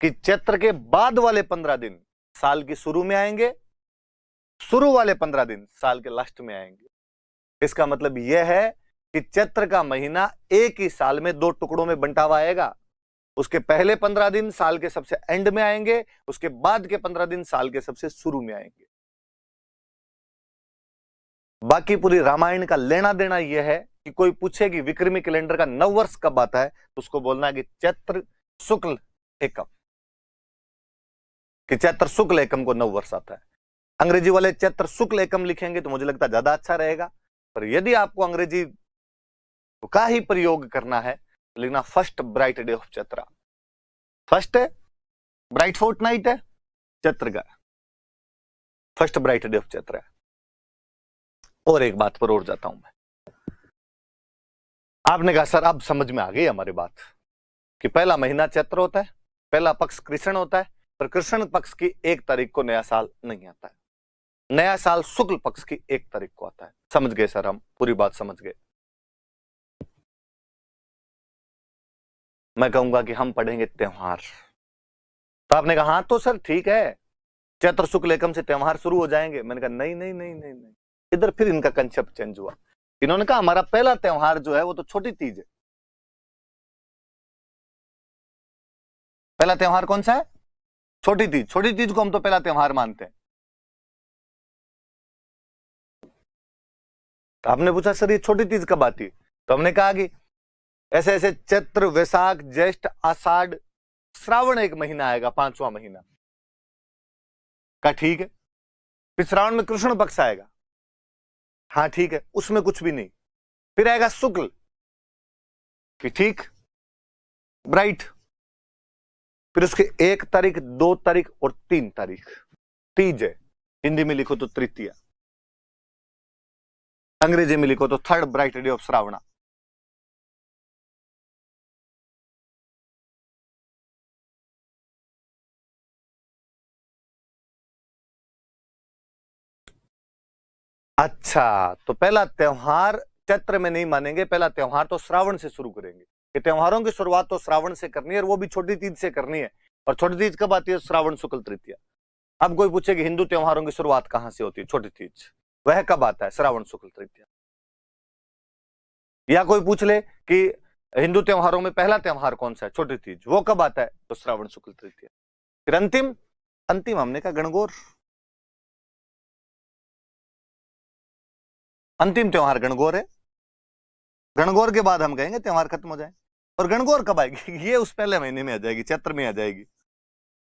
कि चैत्र के बाद वाले 15 दिन साल की शुरू में आएंगे, शुरू वाले 15 दिन साल के लास्ट में आएंगे। इसका मतलब यह है कि चैत्र का महीना एक ही साल में 2 टुकड़ों में बंटा हुआ आएगा। उसके पहले 15 दिन साल के सबसे एंड में आएंगे, उसके बाद के 15 दिन साल के सबसे शुरू में आएंगे। बाकी पूरी रामायण का लेना देना यह है कि कोई पूछे कि विक्रमी कैलेंडर का नववर्ष कब आता है, तो उसको बोलना है कि चैत्र शुक्ल एकम, कि चैत्र शुक्ल एकम को नववर्ष आता है। अंग्रेजी वाले चैत्र शुक्ल एकम लिखेंगे तो मुझे लगता है ज्यादा अच्छा रहेगा, पर यदि आपको अंग्रेजी का ही प्रयोग करना है तो लिखना first bright day of Chaitra. First है ब्राइट फोर्टनाइट है चैत्र का, first bright day of Chaitra है। और एक बात पर और जाता हूं मैं। आपने कहा सर अब समझ में आ गई हमारी बात कि पहला महीना चैत्र होता है, पहला पक्ष कृष्ण होता है, पर कृष्ण पक्ष की 1 तारीख को नया साल नहीं आता है, नया साल शुक्ल पक्ष की 1 तारीख को आता है। समझ गए सर? हम पूरी बात समझ गए। मैं कहूंगा कि हम पढ़ेंगे त्योहार। तो आपने कहा हाँ तो सर ठीक है, चैत्र शुक्ल एकम से त्योहार शुरू हो जाएंगे। मैंने कहा नहीं नहीं नहीं नहीं नहीं, इधर फिर इनका कंसेप्ट चेंज हुआ। इन्होंने कहा हमारा पहला त्योहार जो है वो तो छोटी तीज है। पहला त्योहार कौन सा है? छोटी तीज। छोटी तीज को हम तो पहला त्योहार मानते हैं। तो आपने पूछा सर ये छोटी तीज कब आती है? तो हमने कहा कि ऐसे ऐसे चैत्र, वैशाख, ज्येष्ठ, आषाढ़, श्रावण एक महीना आएगा, 5वां महीना का। ठीक है। फिर श्रावण में कृष्ण पक्ष आएगा। हाँ ठीक है, उसमें कुछ भी नहीं। फिर आएगा शुक्ल कि ठीक, ब्राइट। फिर उसके 1 तारीख, 2 तारीख और 3 तारीख तीज है। हिंदी में लिखो तो तृतीया, अंग्रेजी में लिखो तो third bright day of Shravana. अच्छा, तो पहला त्योहार चैत्र में नहीं मानेंगे, पहला त्योहार तो श्रावण से शुरू करेंगे। कि त्योहारों की शुरुआत तो श्रावण से करनी है, और वो भी छोटी तीज से करनी है। और छोटी तीज कब आती है? श्रावण शुक्ल तृतीया। अब कोई पूछे कि हिंदू त्योहारों की शुरुआत कहां से होती है? छोटी तीज, वह कब आता है? श्रावण शुक्ल तृतीया। या कोई पूछ ले कि हिंदू त्योहारों में पहला त्योहार कौन सा है? छोटी तीज, वो कब आता है? तो श्रावण शुक्ल तृतीया। फिर अंतिम, अंतिम हमने कहा गणगौर। अंतिम त्योहार गणगौर है। गणगौर के बाद हम कहेंगे त्योहार खत्म हो जाए। और गणगौर कब आएगी? ये उस पहले महीने में आ जाएगी, चैत्र में आ जाएगी।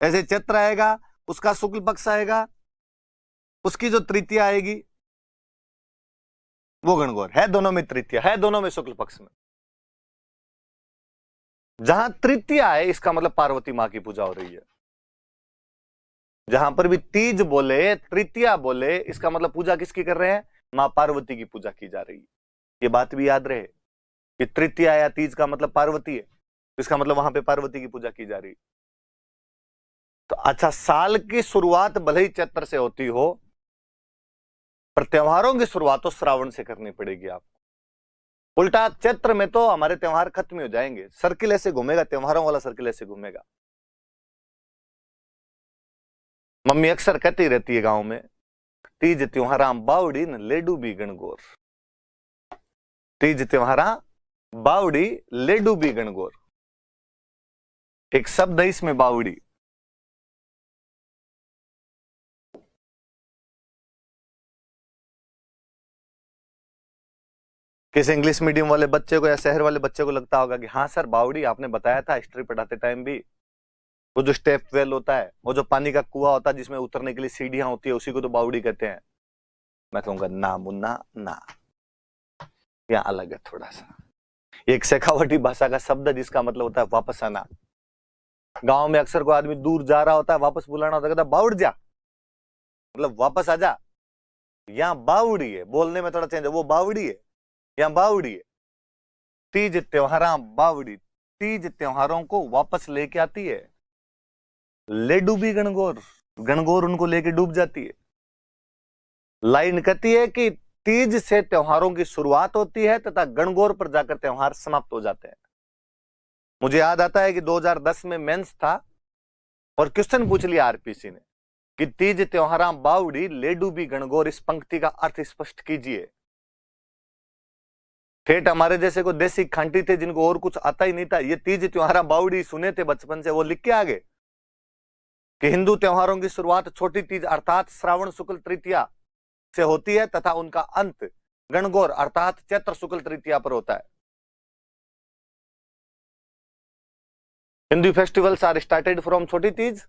ऐसे चैत्र आएगा, उसका शुक्ल पक्ष आएगा, उसकी जो तृतीया आएगी वो गणगौर है। दोनों में तृतीया है, दोनों में शुक्ल पक्ष में। जहां तृतीया है इसका मतलब पार्वती मां की पूजा हो रही है। जहां पर भी तीज बोले, तृतीया बोले, इसका मतलब पूजा किसकी कर रहे हैं? मां पार्वती की पूजा की जा रही है। ये बात भी याद रहे कि तृतीया या तीज का मतलब पार्वती है, इसका मतलब वहां पे पार्वती की पूजा की जा रही है। तो अच्छा, साल की शुरुआत भले ही चैत्र से होती हो, पर त्योहारों की शुरुआत तो श्रावण से करनी पड़ेगी आपको। उल्टा चैत्र में तो हमारे त्योहार खत्म हो जाएंगे। सर्किल ऐसे घूमेगा, त्योहारों वाला सर्किल ऐसे घूमेगा। मम्मी अक्सर कहती रहती है गांव में, तीज त्योहारा बावड़ी न लेडू भी गणगौर। तीज त्योहारा बावड़ी लेडू भी गणगौर। एक शब्द है इसमें बावड़ी। किसी इंग्लिश मीडियम वाले बच्चे को या शहर वाले बच्चे को लगता होगा कि हाँ सर बावड़ी आपने बताया था हिस्ट्री पढ़ाते टाइम भी, वो जो स्टेप वेल होता है, वो जो पानी का कुआं होता है जिसमें उतरने के लिए सीढ़ियां होती है, उसी को तो बावड़ी कहते हैं। मैं कहूंगा ना मुन्ना ना, यहाँ अलग है थोड़ा सा। एक शेखावटी भाषा का शब्द है जिसका मतलब होता है वापस आना। गांव में अक्सर कोई आदमी दूर जा रहा होता है, वापस बुलाना होता है, कहता बावड़ जा, मतलब वापस आ जा। यहाँ बावड़ी है, बोलने में थोड़ा चेंज है, वो बावड़ी है, यहाँ बावड़ी है। तीज त्योहारा बावड़ी, तीज त्योहारों को वापस लेके आती है। ले डूबी गणगौर, गणगौर उनको लेके डूब जाती है। लाइन कहती है कि तीज से त्योहारों की शुरुआत होती है तथा गणगौर पर जाकर त्योहार समाप्त हो जाते हैं। मुझे याद आता है कि 2010 में मेंस था और क्वेश्चन पूछ लिया आरपीसी ने कि तीज त्योहारा बावड़ी ले डूबी गणगौर, इस पंक्ति का अर्थ स्पष्ट कीजिए। ठेठ हमारे जैसे को देसी खांटी थे जिनको और कुछ आता ही नहीं था, ये तीज त्योहारा बावड़ी सुने थे बचपन से, वो लिख के आ गए कि हिंदू त्योहारों की शुरुआत छोटी तीज अर्थात श्रावण शुक्ल तृतीया से होती है तथा उनका अंत गणगौर अर्थात चैत्र शुक्ल तृतीया पर होता है। Hindu festivals are started from Chhoti Teej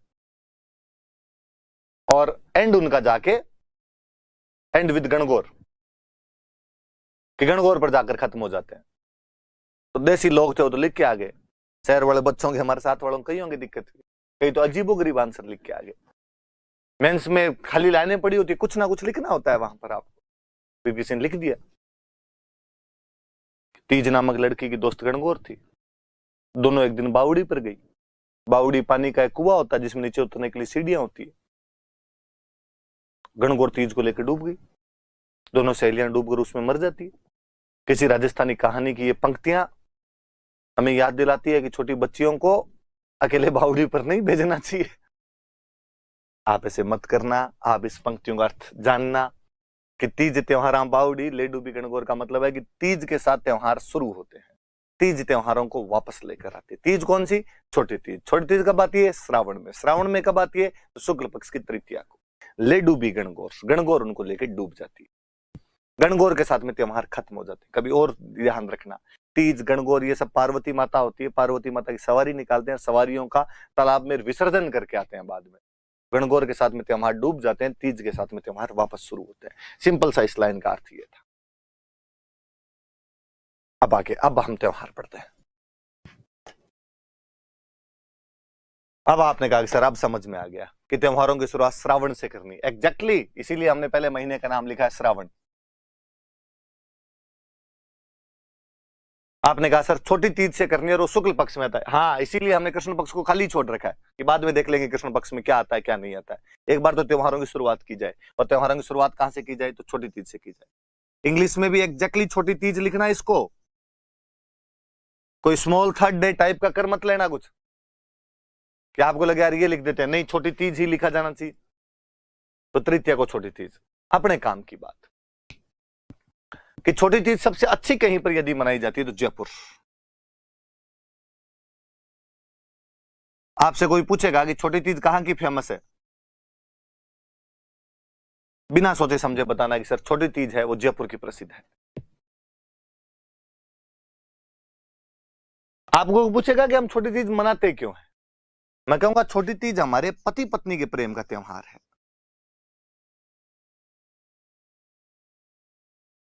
और एंड उनका जाके एंड विद गणगौर, कि गणगौर पर जाकर खत्म हो जाते हैं। तो देसी लोग थे वो तो लिख के आ गए, शहर वाले बच्चों के, हमारे साथ वालों कई होंगे दिक्कत, कई तो अजीबोगरीब आंसर लिख के आ गए। मेंस में खाली लाइनें पड़ी होती, कुछ ना कुछ लिखना होता है वहां पर आपको, फिर किसी ने लिख दिया तीज नामक लड़की की दोस्त गणगौर थी, दोनों एक दिन बावड़ी पर गई। बावड़ी पानी का एक कुआं होता है जिसमें नीचे उतरने के लिए सीढ़ियां होती है। गणगौर तीज को लेकर डूब गई, दोनों सहेलियां डूबकर उसमें मर जाती है। किसी राजस्थानी कहानी की ये पंक्तियां हमें याद दिलाती है कि छोटी बच्चियों को अकेले बावड़ी पर नहीं भेजना चाहिए। आप ऐसे मत करना। आप इस पंक्तियों का अर्थ जानना कि तीज त्योहार बावड़ी ले डूबी गणगौर का मतलब है कि तीज के साथ त्योहार शुरू होते हैं, तीज त्योहारों को वापस लेकर आते। तीज कौन सी? छोटी तीज। छोटी तीज कब आती है? श्रावण में। श्रावण में कब आती है? तो शुक्ल पक्ष की तृतीया को। ले डूबी गणगौर, गणगौर उनको लेकर डूब जाती है। गणगौर के साथ में त्योहार खत्म हो जाते हैं। कभी और ध्यान रखना, तीज गणगौर ये सब पार्वती माता होती है, पार्वती माता की सवारी निकालते हैं, सवारियों का तालाब में विसर्जन करके आते हैं बाद में। गणगौर के साथ में त्योहार डूब जाते हैं, तीज के साथ में त्योहार वापस शुरू होते हैं। सिंपल सा इस लाइन का अर्थ ये था। अब हम त्योहार पढ़ते हैं। अब आपने कहा कि सर अब समझ में आ गया कि त्योहारों की शुरुआत श्रावण से करनी। एग्जैक्टली इसीलिए हमने पहले महीने का नाम लिखा है श्रावण। आपने कहा सर छोटी तीज से करनी है और वो शुक्ल पक्ष में आता है। हाँ, इसीलिए हमने कृष्ण पक्ष को खाली छोड़ रखा है कि बाद में देख लेंगे कृष्ण पक्ष में क्या आता है क्या नहीं आता है। एक बार तो त्योहारों की शुरुआत की जाए, और त्योहारों की शुरुआत कहां से की जाए? तो छोटी तीज से की जाए। इंग्लिश में भी एग्जैक्टली छोटी तीज लिखना है इसको, कोई स्मॉल थर्ड डे टाइप का कर मत लेना कुछ कि आपको लगे यार ये लिख देते हैं। नहीं, छोटी तीज ही लिखा जाना चाहिए। तो तृतीया को छोटी तीज। अपने काम की बात कि छोटी तीज सबसे अच्छी कहीं पर यदि मनाई जाती है तो जयपुर। आपसे कोई पूछेगा कि छोटी तीज कहां की फेमस है, बिना सोचे समझे बताना कि सर छोटी तीज है वो जयपुर की प्रसिद्ध है। आपको पूछेगा कि हम छोटी तीज मनाते क्यों हैं, मैं कहूंगा छोटी तीज हमारे पति पत्नी के प्रेम का त्योहार है।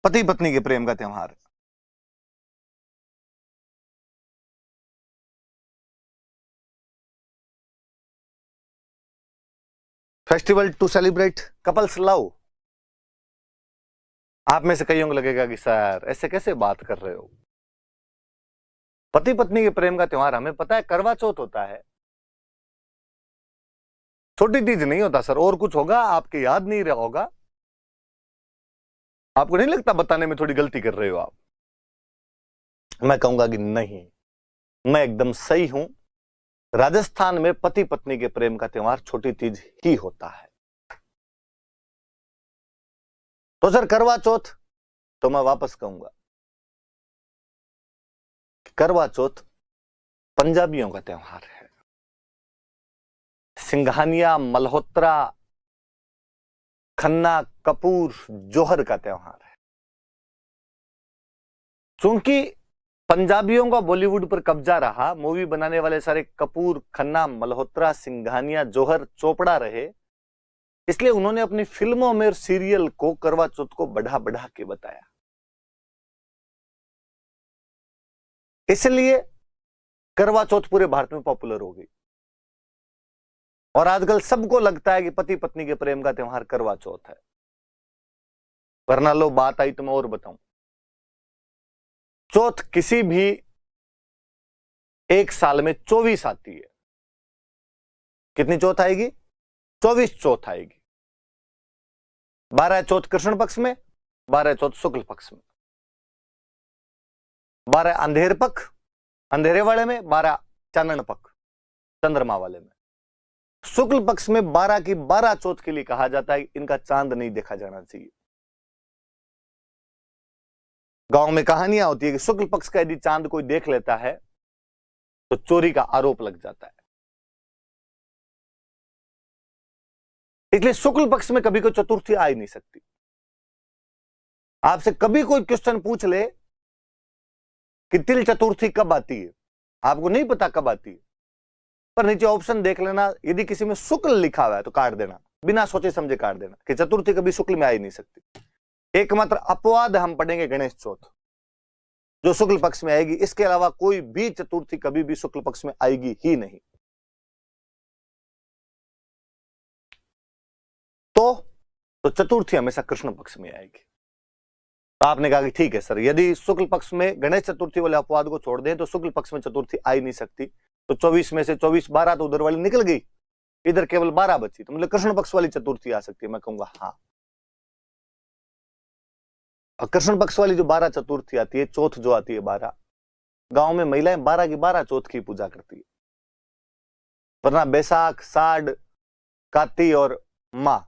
पति पत्नी के प्रेम का त्योहार है। Festival to celebrate couples love. आप में से कईयों को लगेगा कि सर ऐसे कैसे बात कर रहे हो, पति पत्नी के प्रेम का त्योहार हमें पता है करवा चौथ होता है, छोटी तीज नहीं होता सर। और कुछ होगा, आपके याद नहीं रहा होगा। आपको नहीं लगता बताने में थोड़ी गलती कर रहे हो आप? मैं कहूंगा कि नहीं, मैं एकदम सही हूं। राजस्थान में पति पत्नी के प्रेम का त्योहार छोटी तीज ही होता है। तो सर करवा चौथ, तो मैं वापस कहूंगा करवा चौथ पंजाबियों का त्योहार है। सिंघानिया, मल्होत्रा, खन्ना, कपूर, जौहर का त्योहार है। क्योंकि पंजाबियों का बॉलीवुड पर कब्जा रहा, मूवी बनाने वाले सारे कपूर, खन्ना, मल्होत्रा, सिंघानिया, जौहर, चोपड़ा रहे, इसलिए उन्होंने अपनी फिल्मों में और सीरियल को करवा चौथ को बढ़ा बढ़ा के बताया। इसलिए करवा चौथ पूरे भारत में पॉपुलर हो गई। और आजकल सबको लगता है कि पति पत्नी के प्रेम का त्योहार करवा चौथ है। वरना लो बात आई तो मैं और बताऊं। चौथ किसी भी एक साल में 24 आती है। कितनी चौथ आएगी? 24 चौथ आएगी। 12 चौथ कृष्ण पक्ष में, 12 चौथ शुक्ल पक्ष में, 12 अंधेर पक्ष अंधेरे वाले में, 12 चानन पक्ष चंद्रमा वाले में। शुक्ल पक्ष में 12 की 12 चौथ के लिए कहा जाता है इनका चांद नहीं देखा जाना चाहिए। गांव में कहानियां होती है कि शुक्ल पक्ष का यदि चांद कोई देख लेता है तो चोरी का आरोप लग जाता है। इसलिए शुक्ल पक्ष में कभी कोई चतुर्थी आ ही नहीं सकती। आपसे कभी कोई क्वेश्चन पूछ ले कि तिल चतुर्थी कब आती है, आपको नहीं पता कब आती है, पर नीचे ऑप्शन देख लेना, यदि किसी में शुक्ल लिखा हुआ है तो काट देना, बिना सोचे समझे काट देना कि चतुर्थी कभी शुक्ल में आ ही नहीं सकती। एकमात्र अपवाद हम पढ़ेंगे गणेश चौथ, जो शुक्ल पक्ष में आएगी। इसके अलावा कोई भी चतुर्थी कभी भी शुक्ल पक्ष में आएगी ही नहीं। तो चतुर्थी हमेशा कृष्ण पक्ष में आएगी। तो आपने कहा कि ठीक है सर, यदि शुक्ल पक्ष में गणेश चतुर्थी वाले अपवाद को छोड़ दें तो शुक्ल पक्ष में चतुर्थी आ ही नहीं सकती। तो 24 में से 24 12 तो उधर वाली निकल गई, इधर केवल 12 बची, तो मतलब कृष्ण पक्ष वाली चतुर्थी आ सकती है। मैं कहूंगा हाँ। और कृष्ण पक्ष वाली जो 12 चतुर्थी आती है, चौथ जो आती है 12, गांव में महिलाएं 12 की 12 चौथ की पूजा करती है। वरना बैसाख, साढ़, काती और माँ,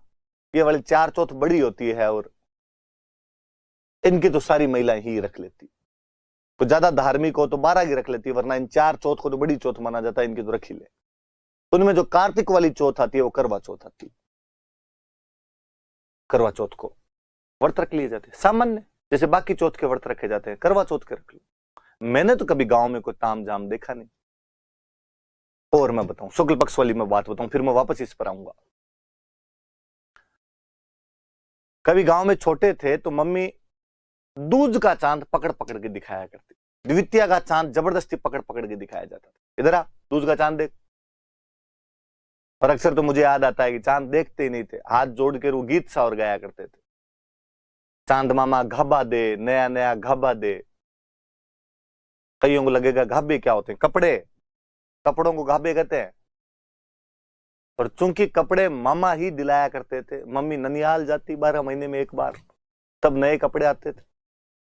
ये वाली 4 चौथ बड़ी होती है और इनकी तो सारी महिलाएं ही रख लेती। तो ज्यादा धार्मिक हो तो 12 की रख लेती है, वरना इन 4 चौथ को तो बड़ी चौथ माना जाता है, इनकी तो रख ही ले। उनमें जो कार्तिक वाली चौथ आती है वो करवा चौथ आती है। करवा चौथ को व्रत रख लिए जाते हैं सामान्य, जैसे बाकी चौथ के व्रत रखे जाते हैं, करवा चौथ के रख लो। मैंने तो कभी गांव में कोई ताम जाम देखा नहीं। और मैं बताऊं, शुक्ल पक्ष वाली मैं बात बताऊं, फिर मैं वापस इस पर आऊंगा। कभी गांव में छोटे थे तो मम्मी दूज का चांद पकड़ पकड़ के दिखाया करती, द्वितीया का चांद जबरदस्ती पकड़ पकड़ के दिखाया जाता था, इधर आ दूज का चांद देख। और अक्सर तो मुझे याद आता है कि चांद देखते ही नहीं थे, हाथ जोड़ के वो गीत सा और गाया करते थे, चांद मामा घाबा दे, नया नया घाबा दे। कईयों को लगेगा घाबे क्या होते हैं, कपड़े, कपड़ों को घाबे कहते हैं। और चूंकि कपड़े मामा ही दिलाया करते थे, मम्मी ननिहाल जाती 12 महीने में एक बार, तब नए कपड़े आते थे।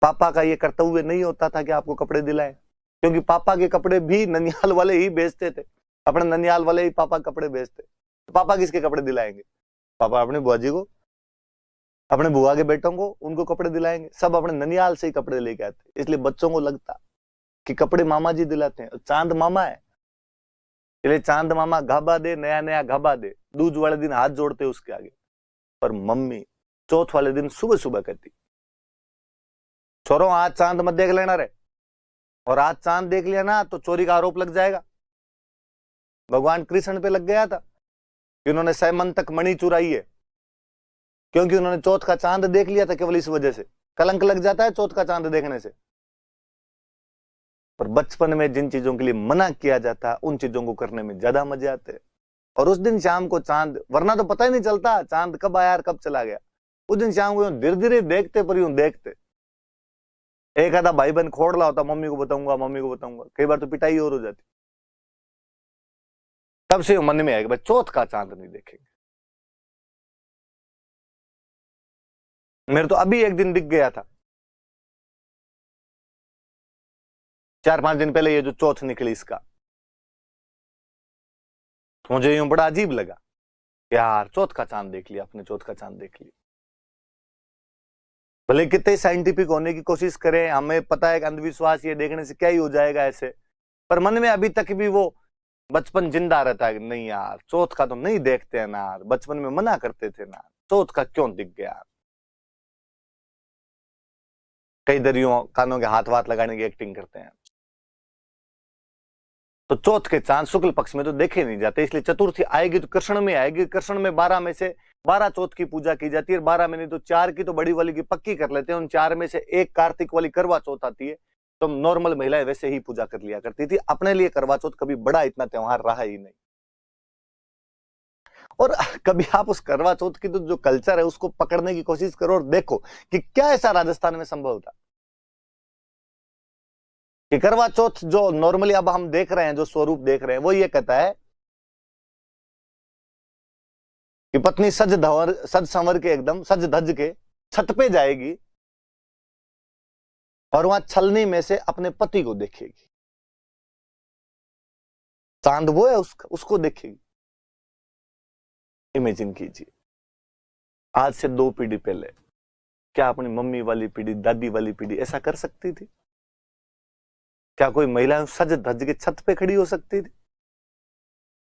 पापा का ये कर्तव्य नहीं होता था कि आपको कपड़े दिलाएं, क्योंकि पापा के कपड़े भी ननिहाल वाले ही बेचते थे, अपने ननिहाल वाले ही पापा कपड़े बेचते। तो पापा किसके कपड़े दिलाएंगे? पापा अपने बुआ जी को, अपने बुआ के बेटों को, उनको कपड़े दिलाएंगे। सब अपने ननिहाल से ही कपड़े लेके आते, इसलिए बच्चों को लगता कि कपड़े मामा जी दिलाते हैं, चांद मामा है, इसलिए चांद मामा घाबा दे, नया नया घाबा दे। दूज वाले दिन हाथ जोड़ते उसके आगे। पर मम्मी चौथ वाले दिन सुबह सुबह कहती, छोरो आज चांद मत देख लेना रे, और आज चांद देख लिया ना तो चोरी का आरोप लग जाएगा। भगवान कृष्ण पे लग गया था कि उन्होंने सैमन तक मणि चुराई है, क्योंकि उन्होंने चौथ का चांद देख लिया था। केवल इस वजह से कलंक लग जाता है चौथ का चांद देखने से। पर बचपन में जिन चीजों के लिए मना किया जाता है उन चीजों को करने में ज्यादा मजे आते हैं। और उस दिन शाम को चांद, वरना तो पता ही नहीं चलता चांद कब आया और कब चला गया। उस दिन शाम को धीरे धीरे देखते, पर यूं देखते। एक आधा भाई बहन खोड़ ला होता, मम्मी को बताऊंगा, मम्मी को बताऊंगा, कई बार तो पिटाई और हो जाती। तब से मन में आएगा भाई चौथ का चांद नहीं देखेंगे। मेरे तो अभी एक दिन दिख गया था, 4-5 दिन पहले, ये जो चौथ निकली इसका, तो मुझे यूं बड़ा अजीब लगा, यार चौथ का चांद देख लिया, अपने चौथ का चांद देख लिया। भले कितने साइंटिफिक होने की कोशिश करें, हमें पता है कि अंधविश्वास ये देखने से क्या ही हो जाएगा ऐसे, पर मन में अभी तक भी वो बचपन जिंदा रहता है कि नहीं यार चौथ का तो नहीं देखते हैं ना, बचपन में मना करते थे ना, चौथ का क्यों दिख गया। कई दरियों कानों के हाथ वाथ लगाने की एक्टिंग करते हैं। तो चौथ के चांद शुक्ल पक्ष में तो देखे नहीं जाते, इसलिए चतुर्थी आएगी तो कृष्ण में आएगी। कृष्ण में 12 में से 12 चौथ की पूजा की जाती है, 12 में नहीं तो 4 की तो बड़ी वाली की पक्की कर लेते हैं। उन 4 में से एक कार्तिक वाली करवा चौथ आती है, तो नॉर्मल महिलाएं वैसे ही पूजा कर लिया करती थी। अपने लिए करवा चौथ कभी बड़ा इतना त्योहार रहा ही नहीं। और कभी आप उस करवा चौथ की तो जो कल्चर है उसको पकड़ने की कोशिश करो और देखो कि क्या ऐसा राजस्थान में संभव था कि करवा चौथ जो नॉर्मली अब हम देख रहे हैं, जो स्वरूप देख रहे हैं, वो ये कहता है कि पत्नी सज संवर के, एकदम सज धज के छत पे जाएगी और वहां छलनी में से अपने पति को देखेगी। चांद वो है, उसको देखेगी। इमेजिन कीजिए, आज से 2 पीढ़ी पहले क्या अपनी मम्मी वाली पीढ़ी, दादी वाली पीढ़ी ऐसा कर सकती थी? क्या कोई महिला सज धज के छत पे खड़ी हो सकती थी?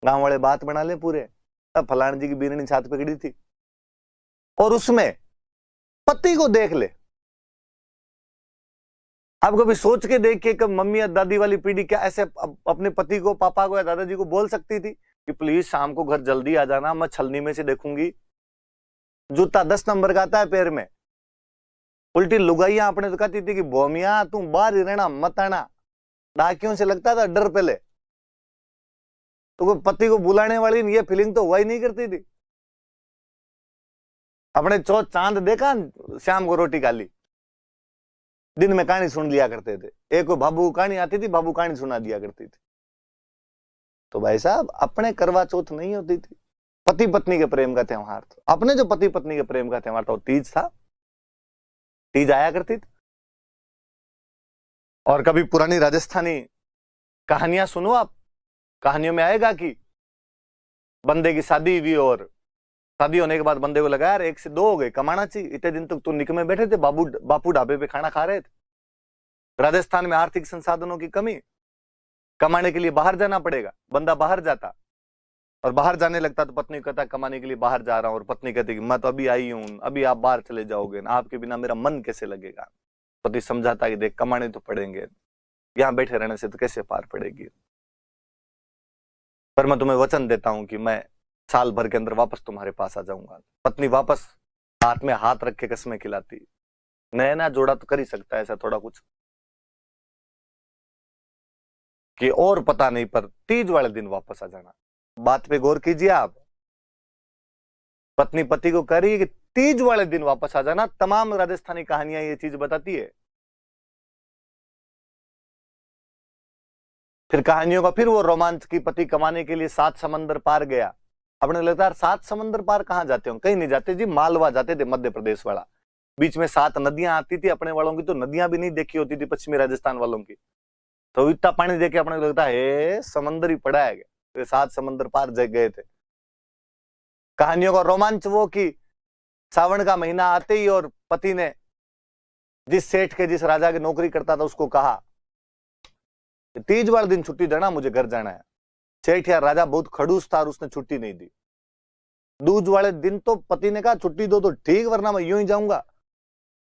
गांव वाले बात बना ले पूरे, अब फलान जी की बीरनी छत पे खड़ी थी और उसमें पति को देख ले। आप कभी सोच के देखिए कि मम्मी या दादी वाली पीढ़ी क्या ऐसे अपने पति को, पापा को या दादाजी को बोल सकती थी कि प्लीज शाम को घर जल्दी आ जाना, मैं छलनी में से देखूंगी। जूता 10 नंबर का आता है पैर में। उल्टी लुगाइयां अपने तो कहती थी कि बोमिया तू बाहर ही रहना, मत आना। डाकियों से लगता था डर पहले, तो कोई पति को बुलाने वाली ये फीलिंग तो हुआ ही नहीं करती थी। अपने चौथ चांद देखा, शाम को रोटी खा ली, दिन में कहानी सुन लिया करते थे। एक को बाबू कहानी आती थी, बाबू कहानी सुना दिया करती थी। तो भाई साहब अपने करवा चौथ नहीं होती थी, पति पत्नी के प्रेम का त्योहार था। अपने जो पति पत्नी के प्रेम का त्योहार था वो तीज था, तीज आया करती थी। और कभी पुरानी राजस्थानी कहानियां सुनो आप, कहानियों में आएगा कि बंदे की शादी हुई और शादी होने के बाद बंदे को लगा यार 1 से 2 हो गए, कमाना चाहिए। इतने दिन तक तो निकमे बैठे थे, बापू ढाबे पे खाना खा रहे थे। राजस्थान में आर्थिक संसाधनों की कमी, कमाने के लिए बाहर जाना पड़ेगा। बंदा बाहर जाता और बाहर जाने लगता तो पत्नी कहता कमाने के लिए बाहर जा रहा हूं, और पत्नी कहती कि मैं तो अभी आई हूं, अभी आप बाहर चले जाओगे ना, आपके बिना मेरा मन कैसे लगेगा। पति समझाता कि देख कमाने तो पड़ेंगे, यहां बैठे रहने से तो कैसे पार पड़ेगी, पर मैं तुम्हें वचन देता हूं कि मैं साल भर के अंदर वापस तुम्हारे पास आ जाऊंगा। पत्नी वापस हाथ में हाथ रख के कसमें खिलाती। नया जोड़ा तो कर ही सकता है ऐसा थोड़ा कुछ कि और पता नहीं, पर तीज वाले दिन वापस आ जाना। बात पे गौर कीजिए आप, पत्नी पति को कह रही है कि तीज वाले दिन वापस आ जाना। तमाम राजस्थानी कहानियां ये चीज बताती है। फिर कहानियों का फिर वो रोमांच की पति कमाने के लिए 7 समंदर पार गया। अपने लगता है 7 समंदर पार कहां जाते हो? कहीं नहीं जाते जी, मालवा जाते थे, मध्य प्रदेश वाला। बीच में 7 नदियां आती थी, अपने वालों की तो नदियां भी नहीं देखी होती थी, पश्चिमी राजस्थान वालों की। तो इतना पानी देखे अपने को लगता है समंदर ही पड़ा है, तो 7 समंदर पार गए थे। कहानियों का रोमांच वो कि सावन का महीना आते ही और पति ने जिस सेठ के, जिस राजा की नौकरी करता था उसको कहा तीज वाले दिन छुट्टी देना, मुझे घर जाना है। सेठ या राजा बहुत खड़ूस था और उसने छुट्टी नहीं दी। दूज वाले दिन तो पति ने कहा छुट्टी दो तो ठीक, वरना मैं यूं ही जाऊंगा,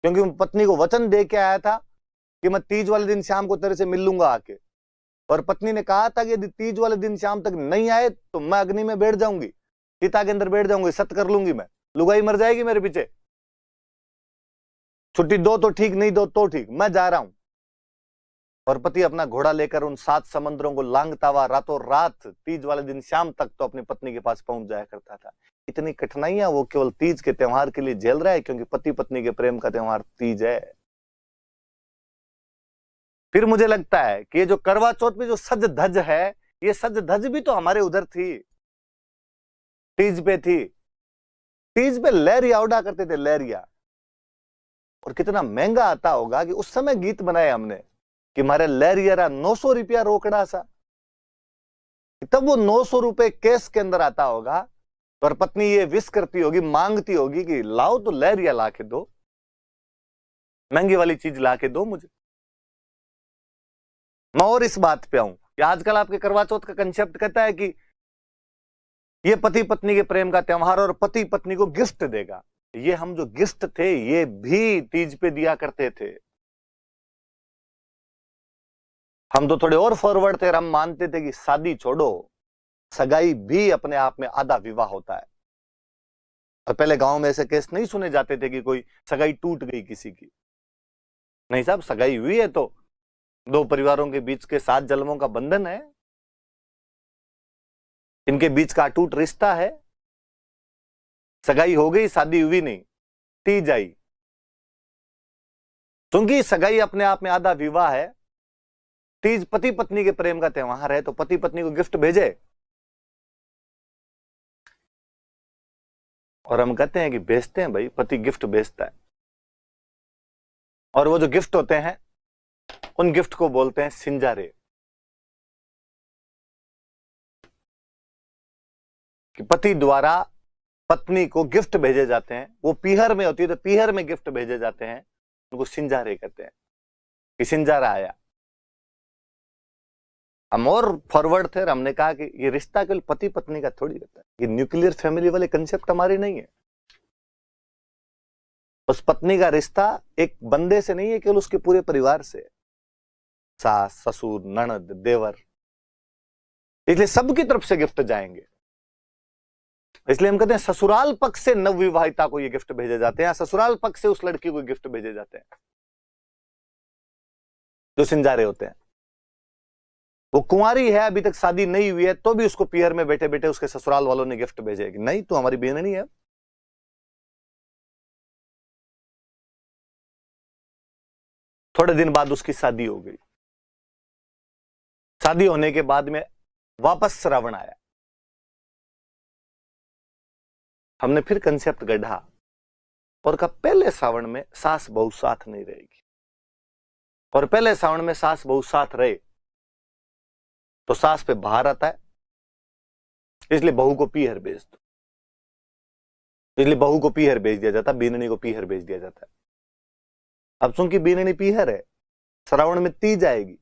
क्योंकि मैं पत्नी को वचन दे के आया था कि मैं तीज वाले दिन शाम को तेरे से मिल लूंगा आके। और पत्नी ने कहा था कि यदि तीज वाले दिन शाम तक नहीं आए तो मैं अग्नि में बैठ जाऊंगी, चिता के अंदर बैठ जाऊंगी, सत कर लूंगी, मैं लुगाई मर जाएगी मेरे पीछे। छुट्टी दो तो ठीक, नहीं दो तो ठीक, मैं जा रहा हूं। और पति अपना घोड़ा लेकर उन 7 समंदरों को लांघता हुआ रातों रात तीज वाले दिन शाम तक तो अपनी पत्नी के पास पहुंच जाया करता था। इतनी कठिनाइयां वो केवल तीज के त्योहार के लिए झेल रहा है, क्योंकि पति पत्नी के प्रेम का त्योहार तीज है। फिर मुझे लगता है कि ये जो करवा चौथ में जो सज धज है, ये सज धज भी तो हमारे उधर थी, तीज पे थी। तीज पे लहरिया उड़ा करते थे, लहरिया। और कितना महंगा आता होगा कि उस समय गीत बनाए हमने कि मारे लहरिया 900 रुपया रोकड़ा सा। तब वो 900 रुपए केस के अंदर आता होगा और पत्नी ये विश करती होगी, मांगती होगी कि लाओ तो लहरिया ला के दो, महंगी वाली चीज ला के दो मुझे। मैं और इस बात पे आऊं कि आजकल आपके करवा चौथ का कंसेप्ट कहता है कि ये पति पत्नी के प्रेम का त्योहार और पति पत्नी को गिफ्ट देगा। ये हम जो गिफ्ट थे ये भी तीज पे दिया करते थे। हम तो थोड़े और फॉरवर्ड थे, हम मानते थे कि शादी छोड़ो, सगाई भी अपने आप में आधा विवाह होता है। और पहले गांव में ऐसे केस नहीं सुने जाते थे कि कोई सगाई टूट गई किसी की। नहीं साहब, सगाई हुई है तो 2 परिवारों के बीच के 7 जन्मों का बंधन है, इनके बीच का अटूट रिश्ता है। सगाई हो गई, शादी हुई नहीं, तीज आई। क्योंकि सगाई अपने आप में आधा विवाह है, तीज पति पत्नी के प्रेम का त्योहार है, तो पति पत्नी को गिफ्ट भेजे। और हम कहते हैं कि भेजते हैं भाई, पति गिफ्ट भेजता है। और वो जो गिफ्ट होते हैं उन गिफ्ट को बोलते हैं सिंजारे। कि पति द्वारा पत्नी को गिफ्ट भेजे जाते हैं, वो पीहर में होती है तो पीहर में गिफ्ट भेजे जाते हैं, उनको सिंजारे कहते हैं कि सिंजारा आया। हम और फॉरवर्ड थे, हमने कहा कि ये रिश्ता केवल पति पत्नी का थोड़ी रहता है, ये न्यूक्लियर फैमिली वाले कंसेप्ट हमारे नहीं है। उस पत्नी का रिश्ता एक बंदे से नहीं है, केवल उसके पूरे परिवार से, सास ससुर ननद देवर, इसलिए सबकी तरफ से गिफ्ट जाएंगे। इसलिए हम कहते हैं ससुराल पक्ष से नवविवाहिता को ये गिफ्ट भेजे जाते हैं, ससुराल पक्ष से उस लड़की को गिफ्ट भेजे जाते हैं जो सिंजारे होते हैं। वो कुंवारी है, अभी तक शादी नहीं हुई है, तो भी उसको पीहर में बैठे बैठे उसके ससुराल वालों ने गिफ्ट भेजे कि नहीं, तो हमारी बहन नहीं है। थोड़े दिन बाद उसकी शादी हो गई। शादी होने के बाद में वापस श्रावण आया, हमने फिर कंसेप्ट गढ़ा और कहा पहले सावन में सास बहू साथ नहीं रहेगी, और पहले सावन में सास बहू साथ रहे तो सास पे भार आता है, इसलिए बहू को पीहर भेज दो। इसलिए बहू को पीहर भेज दिया जाता, बीननी को पीहर भेज दिया जाता है। अब चूंकि बीननी पीहर है, श्रावण में तीज आएगी,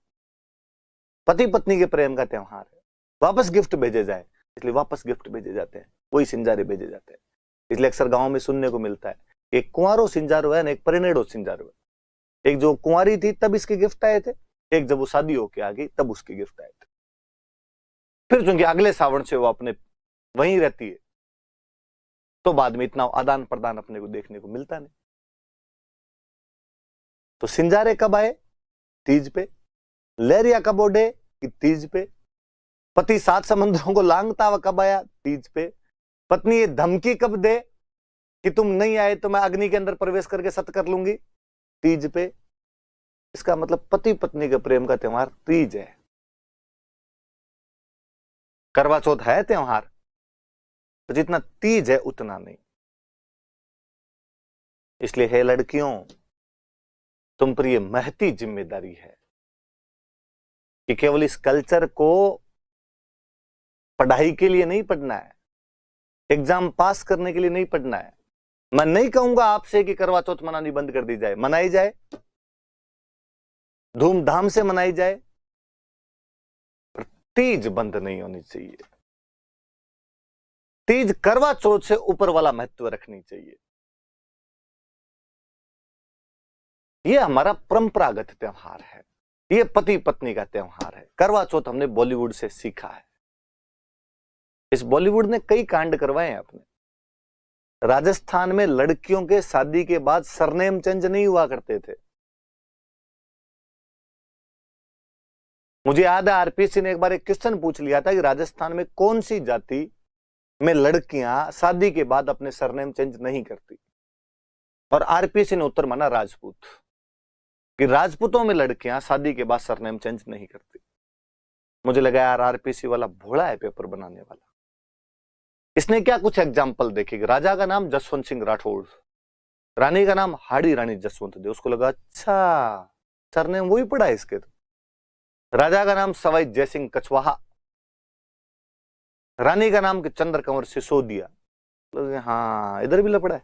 पति पत्नी के प्रेम का त्योहार है, वापस गिफ्ट भेजे जाए, इसलिए वापस गिफ्ट भेजे जाते हैं, वही सिंजारे भेजे जाते हैं। इसलिए अक्सर गांव में सुनने को मिलता है, एक कुंवारो सिंजारो है ना, एक परिनेड़ो सिंजारो है। एक जो कुंवारी थी तब इसके गिफ्ट आए थे, एक जब वो शादी होके आ गई तब उसके गिफ्ट आए थे। फिर चूंकि अगले सावन से वो अपने वहीं रहती है, तो बाद में इतना आदान प्रदान अपने को देखने को मिलता नहीं। तो सिंजारे कब आए? तीज पे। लहरिया कब ओढ़े? कि तीज पे। पति 7 समंदरों को लांघता हुआ कब आया? तीज पे। पत्नी ये धमकी कब दे कि तुम नहीं आए तो मैं अग्नि के अंदर प्रवेश करके सत कर लूंगी? तीज पे। इसका मतलब पति पत्नी के प्रेम का त्योहार तीज है। करवा चौथ है त्योहार, तो जितना तीज है उतना नहीं। इसलिए है लड़कियों, तुम पर यह महती जिम्मेदारी है कि केवल इस कल्चर को पढ़ाई के लिए नहीं पढ़ना है, एग्जाम पास करने के लिए नहीं पढ़ना है। मैं नहीं कहूंगा आपसे कि करवा चौथ मनानी बंद कर दी जाए, मनाई जाए, धूमधाम से मनाई जाए, पर तीज बंद नहीं होनी चाहिए। तीज करवा चौथ से ऊपर वाला महत्व रखनी चाहिए। यह हमारा परंपरागत त्योहार है, यह पति पत्नी का त्योहार है। करवा चौथ हमने बॉलीवुड से सीखा है। इस बॉलीवुड ने कई कांड करवाए हैं अपने। राजस्थान में लड़कियों के शादी के बाद सरनेम चेंज नहीं हुआ करते थे। मुझे याद है आरपीसी ने एक बार एक क्वेश्चन पूछ लिया था कि राजस्थान में कौन सी जाति में लड़कियां शादी के बाद अपने सरनेम चेंज नहीं करती, और आरपीसी ने उत्तर माना राजपूत, कि राजपूतों में लड़कियां शादी के बाद सरनेम चेंज नहीं करती। मुझे लगा यार आरपीसी वाला भोला है पेपर बनाने वाला। इसने क्या कुछ एग्जाम्पल देखे, राजा का नाम जसवंत सिंह राठौड़, रानी का नाम हाड़ी रानी जसवंत देव। उसको लगा अच्छा सरनेम वही पड़ा है इसके। तो राजा का नाम सवाई जयसिंह कछवाहा, रानी का नाम के चंद्र कंवर सिसोदिया। हाँ इधर भी लपड़ा है।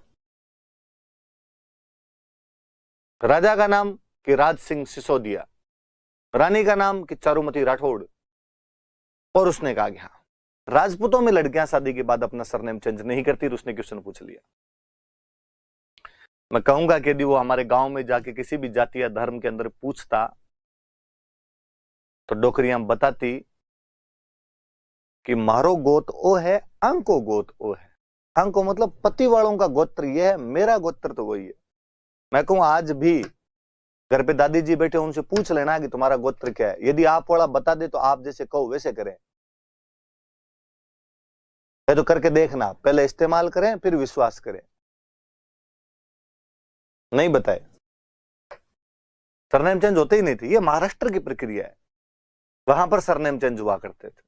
राजा का नाम कि राज सिंह सिसोदिया, रानी का नाम कि चारुमती राठौड़। और उसने कहा कि हाँ राजपूतों में लड़कियां शादी के बाद अपना सरनेम चेंज नहीं करती। और उसने क्वेश्चन पूछ लिया। मैं कहूंगा कि यदि वो हमारे गांव में जाके किसी भी जाति या धर्म के अंदर पूछता तो डोकरियां बताती कि मारो गोत ओ है, अंको गोत ओ है। अंको मतलब पति वालों का गोत्र ये है, मेरा गोत्र तो वही है। मैं कहूं आज भी घर पे दादी जी बैठे, उनसे पूछ लेना कि तुम्हारा गोत्र क्या है। यदि आप वाला बता दे तो आप जैसे कहो वैसे करें। तो करके देखना, पहले इस्तेमाल करें फिर विश्वास करें। नहीं बताए सरनेम चेंज होते ही नहीं थे। ये महाराष्ट्र की प्रक्रिया है, वहां पर सरनेम चेंज हुआ करते थे।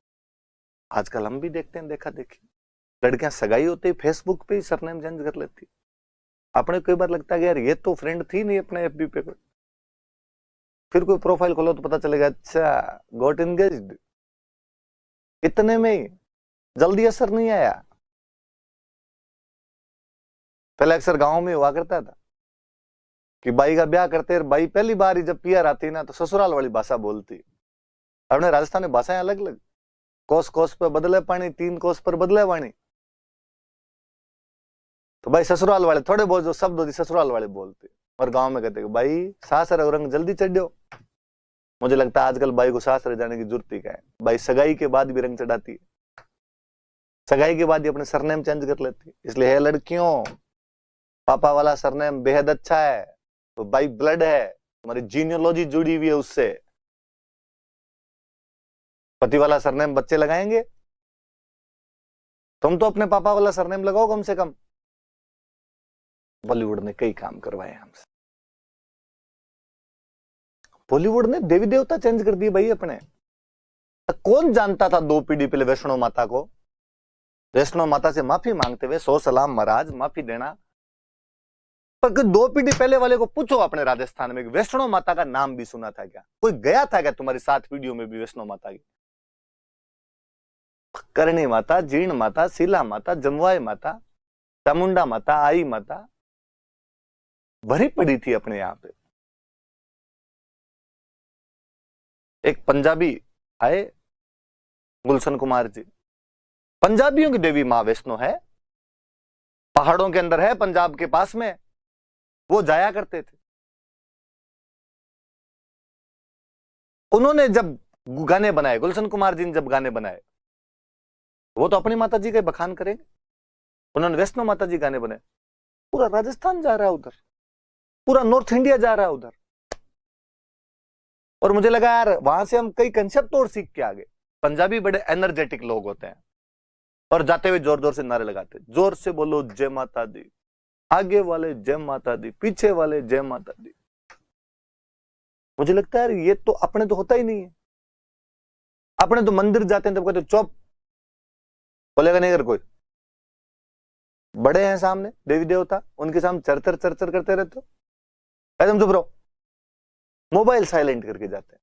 आजकल हम भी देखते हैं, देखा देखी लड़कियां सगाई होती है फेसबुक पे ही सरनेम चेंज कर लेती। अपने कई बार लगता है यार ये तो फ्रेंड थी नहीं अपने एफबी पे कोई, फिर कोई प्रोफाइल खोलो तो पता चलेगा अच्छा गॉट एंगेज्ड। इतने में ही जल्दी असर नहीं आया। पहले अक्सर गांव में हुआ करता था कि बाई का ब्याह करते, बाई पहली बार ही जब पियर आती ना तो ससुराल वाली भाषा बोलती। अपने राजस्थान में भाषाएं अलग अलग, कोस कोस पर बदले पानी, 3 कोस पर बदले पानी। तो भाई ससुराल वाले थोड़े बहुत जो शब्द होती ससुराल वाले बोलते, और गांव में कहते भाई सासर रंग जल्दी चढ़ो। मुझे लगता है आजकल बाई को सासर जाने की जरूरत ही क्या है। बाई सगाई के बाद भी रंग चढ़ाती है, सगाई के बाद ही अपने सरनेम चेंज कर लेती है। इसलिए है लड़कियों, पापा वाला सरनेम बेहद अच्छा है, तो बाई ब्लड है, तुम्हारी जीनियोलॉजी जुड़ी हुई है उससे। पति वाला सरनेम बच्चे लगाएंगे, तुम तो अपने पापा वाला सरनेम लगाओ कम से कम। बॉलीवुड ने कई काम करवाए हमसे। बॉलीवुड ने देवी देवता चेंज कर दिए भाई अपने। कौन जानता था 2 पीढ़ी पहले वैष्णो माता को? वैष्णो माता से माफी मांगते हुए 100 सलाम महाराज, माफी देना। पर 2 पीढ़ी पहले वाले को पूछो अपने राजस्थान में वैष्णो माता का नाम भी सुना था क्या? कोई गया था क्या तुम्हारी 7 पीढ़ियों में भी वैष्णो माता की? करणी माता, जीर्ण माता, शीला माता, जमवाई माता, चामुंडा माता, आई माता भरी पड़ी थी अपने यहां पे। एक पंजाबी आए, गुलशन कुमार जी, पंजाबियों की देवी मां वैष्णो है, पहाड़ों के अंदर है, पंजाब के पास में, वो जाया करते थे। उन्होंने जब गाने बनाए, गुलशन कुमार जी ने जब गाने बनाए, वो तो अपनी माता जी का बखान करेंगे, उन्होंने वैष्णो माता जी गाने बनाए। पूरा राजस्थान जा रहा है उधर, पूरा नॉर्थ इंडिया जा रहा है उधर। और मुझे लगा यार वहां से हम कई कंसेप्ट और सीख के आ गए। पंजाबी बड़े एनर्जेटिक लोग होते हैं और जाते हुए जोर जोर से नारे लगाते, जोर से बोलो जय माता दी, आगे वाले जय माता दी, पीछे वाले जय माता दी। मुझे लगता है यार ये तो अपने तो होता ही नहीं है। अपने तो मंदिर जाते हैं तब कहते चुप, बोलेगा नहीं अगर कोई, बड़े हैं सामने देवी देवता, उनके सामने चरचर चरचर करते रहते हो, एकदम चुप रहो, मोबाइल साइलेंट करके जाते हैं।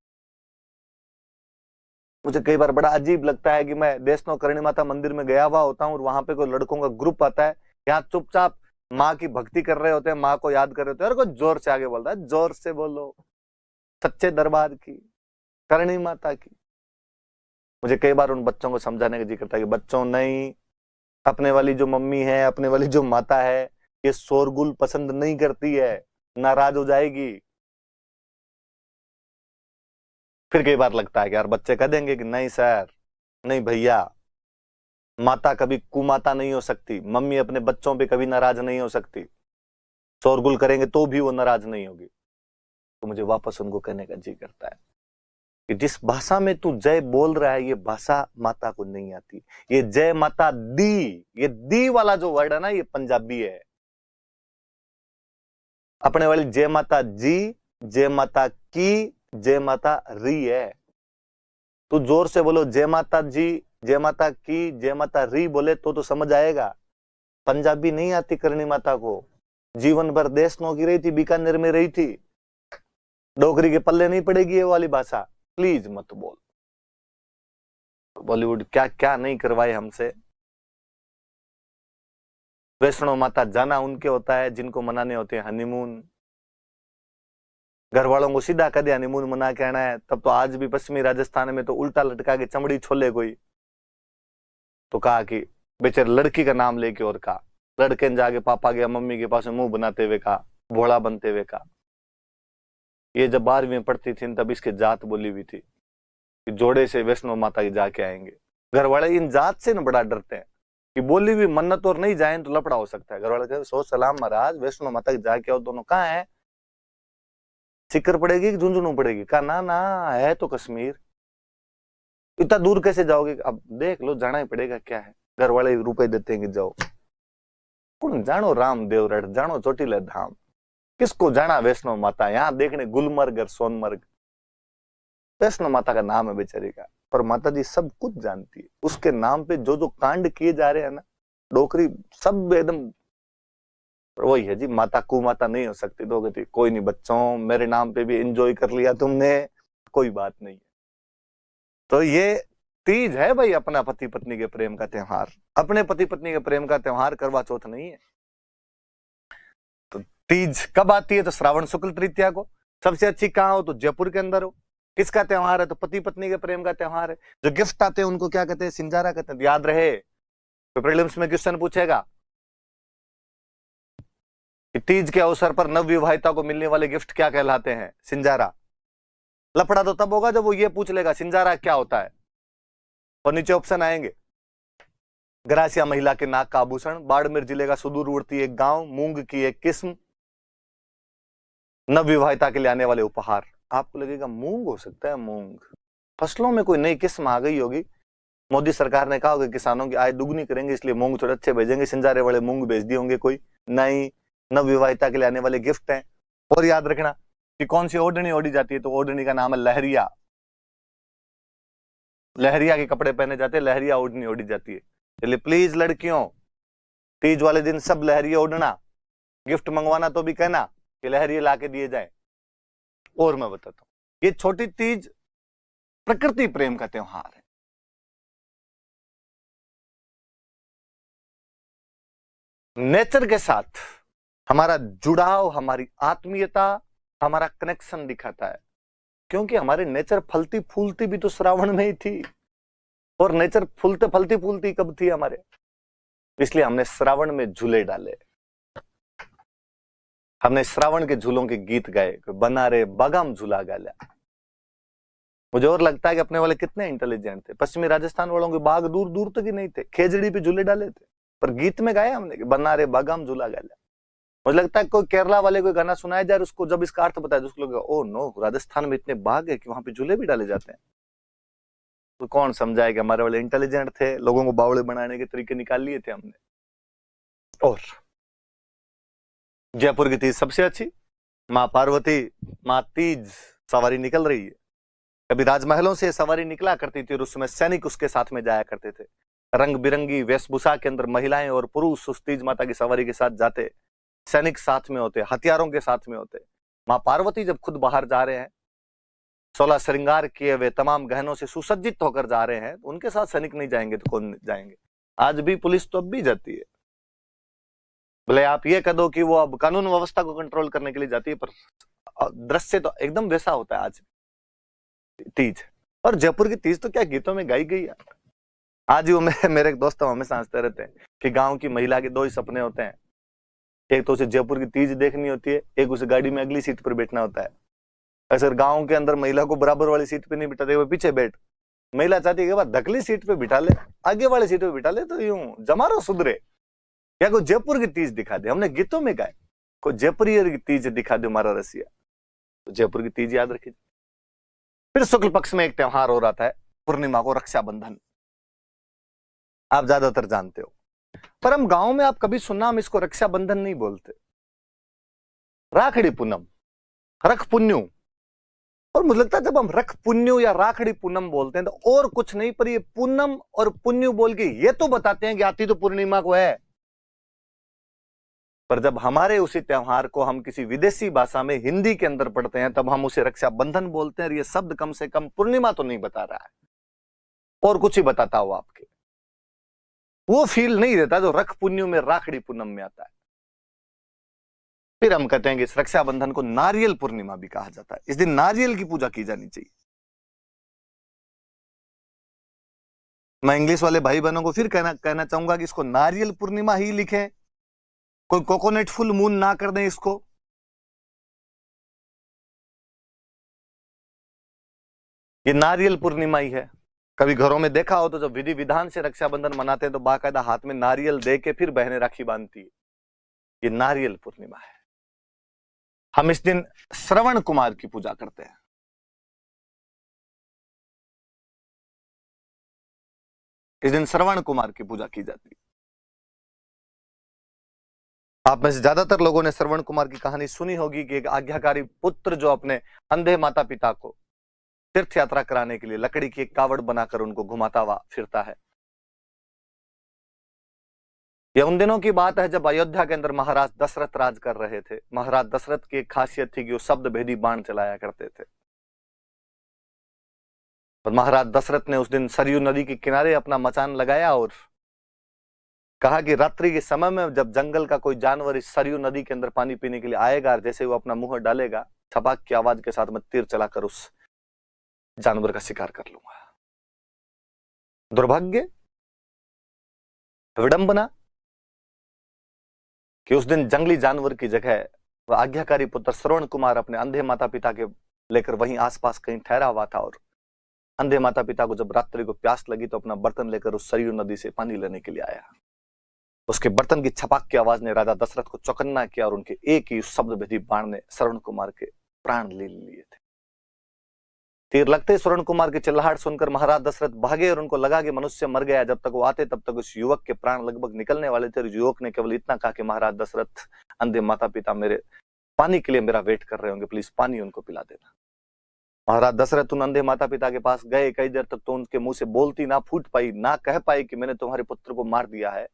मुझे कई बार बड़ा अजीब लगता है कि मैं वैष्णो करणी माता मंदिर में गया हुआ होता हूँ और वहां पे कोई लड़कों का ग्रुप आता है, यहाँ चुपचाप माँ की भक्ति कर रहे होते हैं, माँ को याद कर रहे होते हैं, और कोई जोर से आगे बोलता है, जोर से बोलो सच्चे दरबार की, करणी माता की। मुझे कई बार उन बच्चों को समझाने का जी करता है कि बच्चों नहीं, अपने वाली जो मम्मी है, अपने वाली जो माता है, ये शोरगुल पसंद नहीं करती है, नाराज हो जाएगी। फिर कई बार लगता है कि यार बच्चे कह देंगे कि नहीं सर, नहीं भैया, माता कभी कुमाता नहीं हो सकती, मम्मी अपने बच्चों पे कभी नाराज नहीं हो सकती, शोरगुल करेंगे तो भी वो नाराज नहीं होगी। तो मुझे वापस उनको कहने का जी करता है कि जिस भाषा में तू जय बोल रहा है, ये भाषा माता को नहीं आती। ये जय माता दी, ये दी वाला जो वर्ड है ना, ये पंजाबी है। अपने वाली जय माता जी, जय माता की, जय माता री है। तू जोर से बोलो जय माता जी, जय माता की, जय माता री बोले तो समझ आएगा। पंजाबी नहीं आती करणी माता को, जीवन भर देश नौ की रही थी, बीकानेर में रही थी, डोगरी के पल्ले नहीं पड़ेगी ये वाली भाषा। प्लीज मत बोल। बॉलीवुड क्या क्या नहीं करवाए हमसे। वैष्णो माता जाना उनके होता है जिनको मनाने होते हैं हनीमून। घर वालों को सीधा कदे हनीमून मना के आना है, तब तो आज भी पश्चिमी राजस्थान में तो उल्टा लटका के चमड़ी छोले कोई। तो कहा कि बेचारे लड़की का नाम लेके, और कहा लड़के ने जाके पापा के मम्मी के पास मुंह बनाते हुए कहा, भोला बनते हुए कहा। ये जब 12वीं में पढ़ती थी तब इसके जात बोली हुई थी कि जोड़े से वैष्णो माता की जाके आएंगे। घर वाले इन जात से न बड़ा डरते हैं कि बोली हुई मन्नत और नहीं जाए तो लफड़ा हो सकता है। घर वाले कहते सो सलाम महाराज, वैष्णो माता की जाके आओ, दोनों कहाँ है, सिक्कर पड़ेगी कि झुंझुनू पड़ेगी? कहा ना ना, है तो कश्मीर, इतना दूर कैसे जाओगे? अब देख लो, जाना ही पड़ेगा, क्या है। घर वाले रुपए देते हैं कि जाओ। जानो रामदेव रट, जानो चोटीला धाम, किसको जाना वैष्णो माता, यहाँ देखने गुलमर्ग और सोनमर्ग। वैष्णो माता का नाम है बेचारी का, पर माता जी सब कुछ जानती है। उसके नाम पे जो जो कांड किए जा रहे हैं ना, डोकरी सब एकदम वही है जी। माता कुमाता नहीं हो सकती। दो गति कोई नहीं बच्चों, मेरे नाम पे भी एंजॉय कर लिया तुमने, कोई बात नहीं है। तो ये तीज है भाई, अपना पति पत्नी के प्रेम का त्योहार। अपने पति पत्नी के प्रेम का त्योहार करवा चौथ नहीं है। तो तीज कब आती है? तो श्रावण शुक्ल तृतीया को। सबसे अच्छी कहाँ हो? तो जयपुर के अंदर हो। किसका त्योहार है? तो पति पत्नी के प्रेम का त्योहार है। जो गिफ्ट आते हैं उनको क्या कहते हैं? सिंजारा कहते हैं। याद रहे, तो प्रीलिम्स में क्वेश्चन पूछेगा कि तीज के अवसर पर नवविवाहिता को मिलने वाले गिफ्ट क्या कहलाते हैं? सिंजारा। लफड़ा तो तब होगा जब वो ये पूछ लेगा सिंजारा क्या होता है। और नीचे ऑप्शन आएंगे, ग्रासिया महिला के नाक का आभूषण, बाड़मेर जिले का सुदूरवर्ती एक गांव, मूंग की एक किस्म, नवविवाहिता के लिए आने वाले उपहार। आपको लगेगा मूंग हो सकता है, मूंग फसलों में कोई नई किस्म आ गई होगी। मोदी सरकार ने कहा होगा किसानों की आय दुगनी करेंगे, इसलिए मूंग थोड़े अच्छे भेजेंगे, सिंजारे वाले मूंग भेज दिए होंगे कोई। नहीं, नवविवाहिता के लिए आने वाले गिफ्ट हैं। और याद रखना कि कौन सी ओढ़नी ओढ़ी जाती है? तो ओढ़नी का नाम है लहरिया। लहरिया के कपड़े पहने जाते हैं, लहरिया ओढ़नी ओढ़ी जाती है। चलिए प्लीज लड़कियों, तीज वाले दिन सब लहरिया ओढ़ना। गिफ्ट मंगवाना तो भी कहना कि लहरिया ला के दिए जाए। और मैं बताता हूं, ये छोटी तीज प्रकृति प्रेम का त्योहार है। नेचर के साथ हमारा जुड़ाव, हमारी आत्मीयता, हमारा कनेक्शन दिखाता है, क्योंकि हमारी नेचर फलती फूलती भी तो श्रावण में ही थी, और नेचर फूलते फलती फूलती कब थी हमारे, इसलिए हमने श्रावण में झूले डाले, हमने श्रावण के झूलों के गीत गाए, बना रे बगम झूला गाला। मुझे और लगता है कि अपने वाले कितने इंटेलिजेंट थे। पश्चिमी राजस्थान वालों के बाग दूर दूर तक ही नहीं थे, खेजड़ी पे झूले डाले थे, पर गीत में गाया हमने कि बना रे बगम झूला गाला। मुझे लगता है कोई केरला वाले कोई गाना सुनाया जाए, उसको जब इसका अर्थ बताया, उसको लगेगा ओ नो, राजस्थान में इतने बाग है कि वहां पे झूले भी डाले जाते हैं। तो कौन समझाए कि हमारे वाले इंटेलिजेंट थे, लोगों को बावड़े बनाने के तरीके निकाल लिए थे हमने। और जयपुर की तीज सबसे अच्छी, माँ पार्वती, माँ तीज सवारी निकल रही है। कभी राजमहलों से सवारी निकला करती थी और उस समय सैनिक उसके साथ में जाया करते थे। रंग बिरंगी वेशभूषा के अंदर महिलाएं और पुरुष उस तीज माता की सवारी के साथ जाते, सैनिक साथ में होते, हथियारों के साथ में होते। माँ पार्वती जब खुद बाहर जा रहे हैं, 16 श्रृंगार किए हुए तमाम गहनों से सुसज्जित होकर जा रहे हैं, उनके साथ सैनिक नहीं जाएंगे तो कौन जाएंगे। आज भी पुलिस तो अब भी जाती है, भले आप ये कह दो कि वो अब कानून व्यवस्था को कंट्रोल करने के लिए जाती है, पर दृश्य तो एकदम वैसा होता है आज तीज। और जयपुर की तीज तो क्या गीतों में गाई गई है। आज ही वो मेरे एक दोस्त हमेशा हंसते रहते हैं कि गांव की महिला के दो ही सपने होते हैं, एक तो उसे जयपुर की तीज देखनी होती है, एक उसे गाड़ी में अगली सीट पर बैठना होता है। ऐसे गांव के अंदर महिला को बराबर वाली सीट पे नहीं बिठाते, वो पीछे बैठ, महिला चाहती है कि धकली सीट पे बिठा ले, आगे वाली सीट पे बिठा ले, तो यूं जमारो सुधरे। या कोई जयपुर की तीज दिखा दे, हमने गीतों में गाए, कोई जयपुरी की तीज दिखा दे हमारा रसिया, तो जयपुर की तीज याद रखिए। फिर शुक्ल पक्ष में एक त्योहार हो रहा है, पूर्णिमा को, रक्षाबंधन, आप ज्यादातर जानते हो, पर हम गांव में आप कभी सुनना, हम इसको रक्षाबंधन नहीं बोलते, राखड़ी पूनम, रख पुन्यू। और मुझे लगता है जब हम रख पुन्यू या राखड़ी पूनम बोलते हैं तो और कुछ नहीं, पर ये पूनम और पुन्यू बोल के ये तो बताते हैं कि आती तो पूर्णिमा को है। पर जब हमारे उसी त्योहार को हम किसी विदेशी भाषा में हिंदी के अंदर पढ़ते हैं, तब हम उसे रक्षाबंधन बोलते हैं। और ये शब्द कम से कम पूर्णिमा तो नहीं बता रहा है, और कुछ ही बताता हो आपके, वो फील नहीं देता जो रख पुन्यू में, राखड़ी पूनम में आता है। फिर हम कहते हैं कि इस रक्षाबंधन को नारियल पूर्णिमा भी कहा जाता है, इस दिन नारियल की पूजा की जानी चाहिए। मैं इंग्लिश वाले भाई बहनों को फिर कहना चाहूंगा कि इसको नारियल पूर्णिमा ही लिखें, कोई कोकोनट फुल मून ना कर दें इसको। ये नारियल पूर्णिमा ही है। कभी घरों में देखा हो तो जब विधि विधान से रक्षाबंधन मनाते हैं तो बाकायदा हाथ में नारियल दे के फिर बहनें राखी बांधती है। ये नारियल पूर्णिमा है। हम इस दिन श्रवण कुमार की पूजा करते हैं। इस दिन श्रवण कुमार की पूजा की जाती है। आप में से ज्यादातर लोगों ने श्रवण कुमार की कहानी सुनी होगी कि एक आज्ञाकारी पुत्र जो अपने अंधे माता पिता को तीर्थ यात्रा कराने के लिए लकड़ी की एक कावड़ बनाकर उनको घुमाता हुआ फिरता है। यह उन दिनों की बात है जब अयोध्या के अंदर महाराज दशरथ राज कर रहे थे। महाराज दशरथ की एक खासियत थी कि वो शब्द भेदी बाण चलाया करते थे। और महाराज दशरथ ने उस दिन सरयू नदी के किनारे अपना मचान लगाया और कहा कि रात्रि के समय में जब जंगल का कोई जानवर इस सरयू नदी के अंदर पानी पीने के लिए आएगा, जैसे वो अपना मुंह डालेगा, छपाक की आवाज के साथ मैं तीर चलाकर उस जानवर का शिकार कर लूंगा। दुर्भाग्य, विडंबना कि उस दिन जंगली जानवर की जगह वह आज्ञाकारी पुत्र श्रवण कुमार अपने अंधे माता पिता के लेकर वहीं आसपास कहीं ठहरा हुआ था। और अंधे माता पिता को जब रात्रि को प्यास लगी तो अपना बर्तन लेकर उस सरयू नदी से पानी लेने के लिए आया। उसके बर्तन की छपाक की आवाज ने राजा दशरथ को चौकन्ना किया और उनके एक ही शब्द भेदी बाण ने श्रवण कुमार के प्राण ले लिए थे। तीर लगते श्रवण कुमार की चिल्लाहट सुनकर महाराज दशरथ भागे और उनको लगा कि मनुष्य मर गया। जब तक वो आते तब तक उस युवक के प्राण लगभग निकलने वाले थे। युवक ने केवल इतना कहा कि महाराज दशरथ, अंधे माता पिता मेरे पानी के लिए मेरा वेट कर रहे होंगे, प्लीज पानी उनको पिला देना। महाराज दशरथ उन अंधे माता पिता के पास गए। कई देर तक तो उनके मुंह से बोलती ना फूट पाई, ना कह पाई कि मैंने तुम्हारे पुत्र को मार दिया है।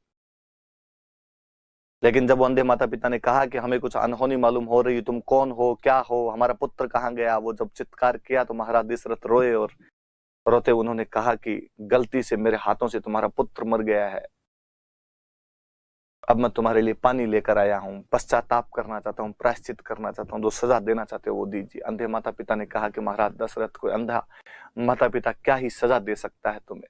लेकिन जब वो अंधे माता पिता ने कहा कि हमें कुछ अनहोनी मालूम हो रही, तुम कौन हो, क्या हो, हमारा पुत्र कहाँ गया, वो जब चित्कार किया तो महाराज दशरथ रोए और रोते उन्होंने कहा कि गलती से मेरे हाथों से तुम्हारा पुत्र मर गया है। अब मैं तुम्हारे लिए पानी लेकर आया हूं, पश्चाताप करना चाहता हूं, प्रायश्चित करना चाहता हूं, जो सजा देना चाहते हो वो दीजिए। अंधे माता पिता ने कहा कि महाराज दशरथ को अंधा माता पिता क्या ही सजा दे सकता है तुम्हें,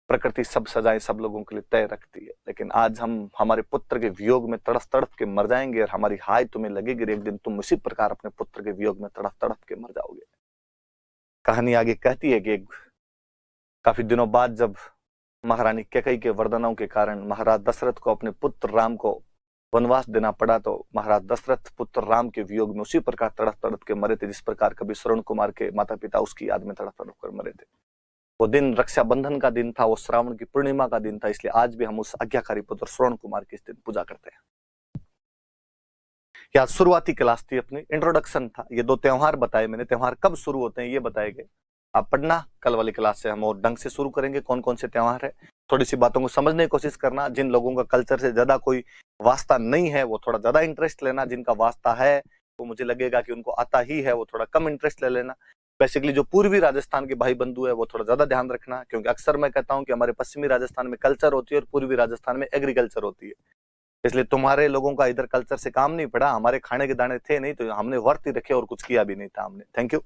प्रकृति सब सजाएं सब लोगों के लिए तय रखती है, लेकिन आज हम हमारे पुत्र के वियोग में तड़प तड़प के मर जाएंगे और हमारी हाय तुम्हें लगेगी, एक दिन तुम उसी प्रकार अपने पुत्र के वियोग में तड़प तड़प के मर जाओगे। कहानी आगे कहती है कि काफी दिनों बाद जब महारानी कैकेयी के वरदानों के कारण महाराज दशरथ को अपने पुत्र राम को वनवास देना पड़ा, तो महाराज दशरथ पुत्र राम के वियोग में उसी प्रकार तड़प तड़प के मरे थे जिस प्रकार कभी श्रवण कुमार के माता पिता उसकी याद में तड़प तड़प कर मरे थे। वो दिन रक्षाबंधन का दिन था, वो श्रावण की पूर्णिमा का दिन था, इसलिए आज भी हम उस आज्ञाकारी पुत्र श्रवण कुमार की इस दिन पूजा करते हैं। यह शुरुआती क्लास थी, अपनी इंट्रोडक्शन था। ये 2 त्योहार बताए मैंने, त्योहार कब शुरू होते हैं ये बताए गए। आप पढ़ना, कल वाली क्लास से हम और ढंग से शुरू करेंगे कौन कौन से त्योहार है। थोड़ी सी बातों को समझने की कोशिश करना। जिन लोगों का कल्चर से ज्यादा कोई वास्ता नहीं है वो थोड़ा ज्यादा इंटरेस्ट लेना, जिनका वास्ता है वो मुझे लगेगा कि उनको आता ही है वो थोड़ा कम इंटरेस्ट ले लेना। बेसिकली जो पूर्वी राजस्थान के भाई बंधु है वो थोड़ा ज्यादा ध्यान रखना, क्योंकि अक्सर मैं कहता हूं कि हमारे पश्चिमी राजस्थान में कल्चर होती है और पूर्वी राजस्थान में एग्रीकल्चर होती है। इसलिए तुम्हारे लोगों का इधर कल्चर से काम नहीं पड़ा, हमारे खाने के दाने थे नहीं तो हमने व्रत ही रखे और कुछ किया भी नहीं था हमने। Thank you.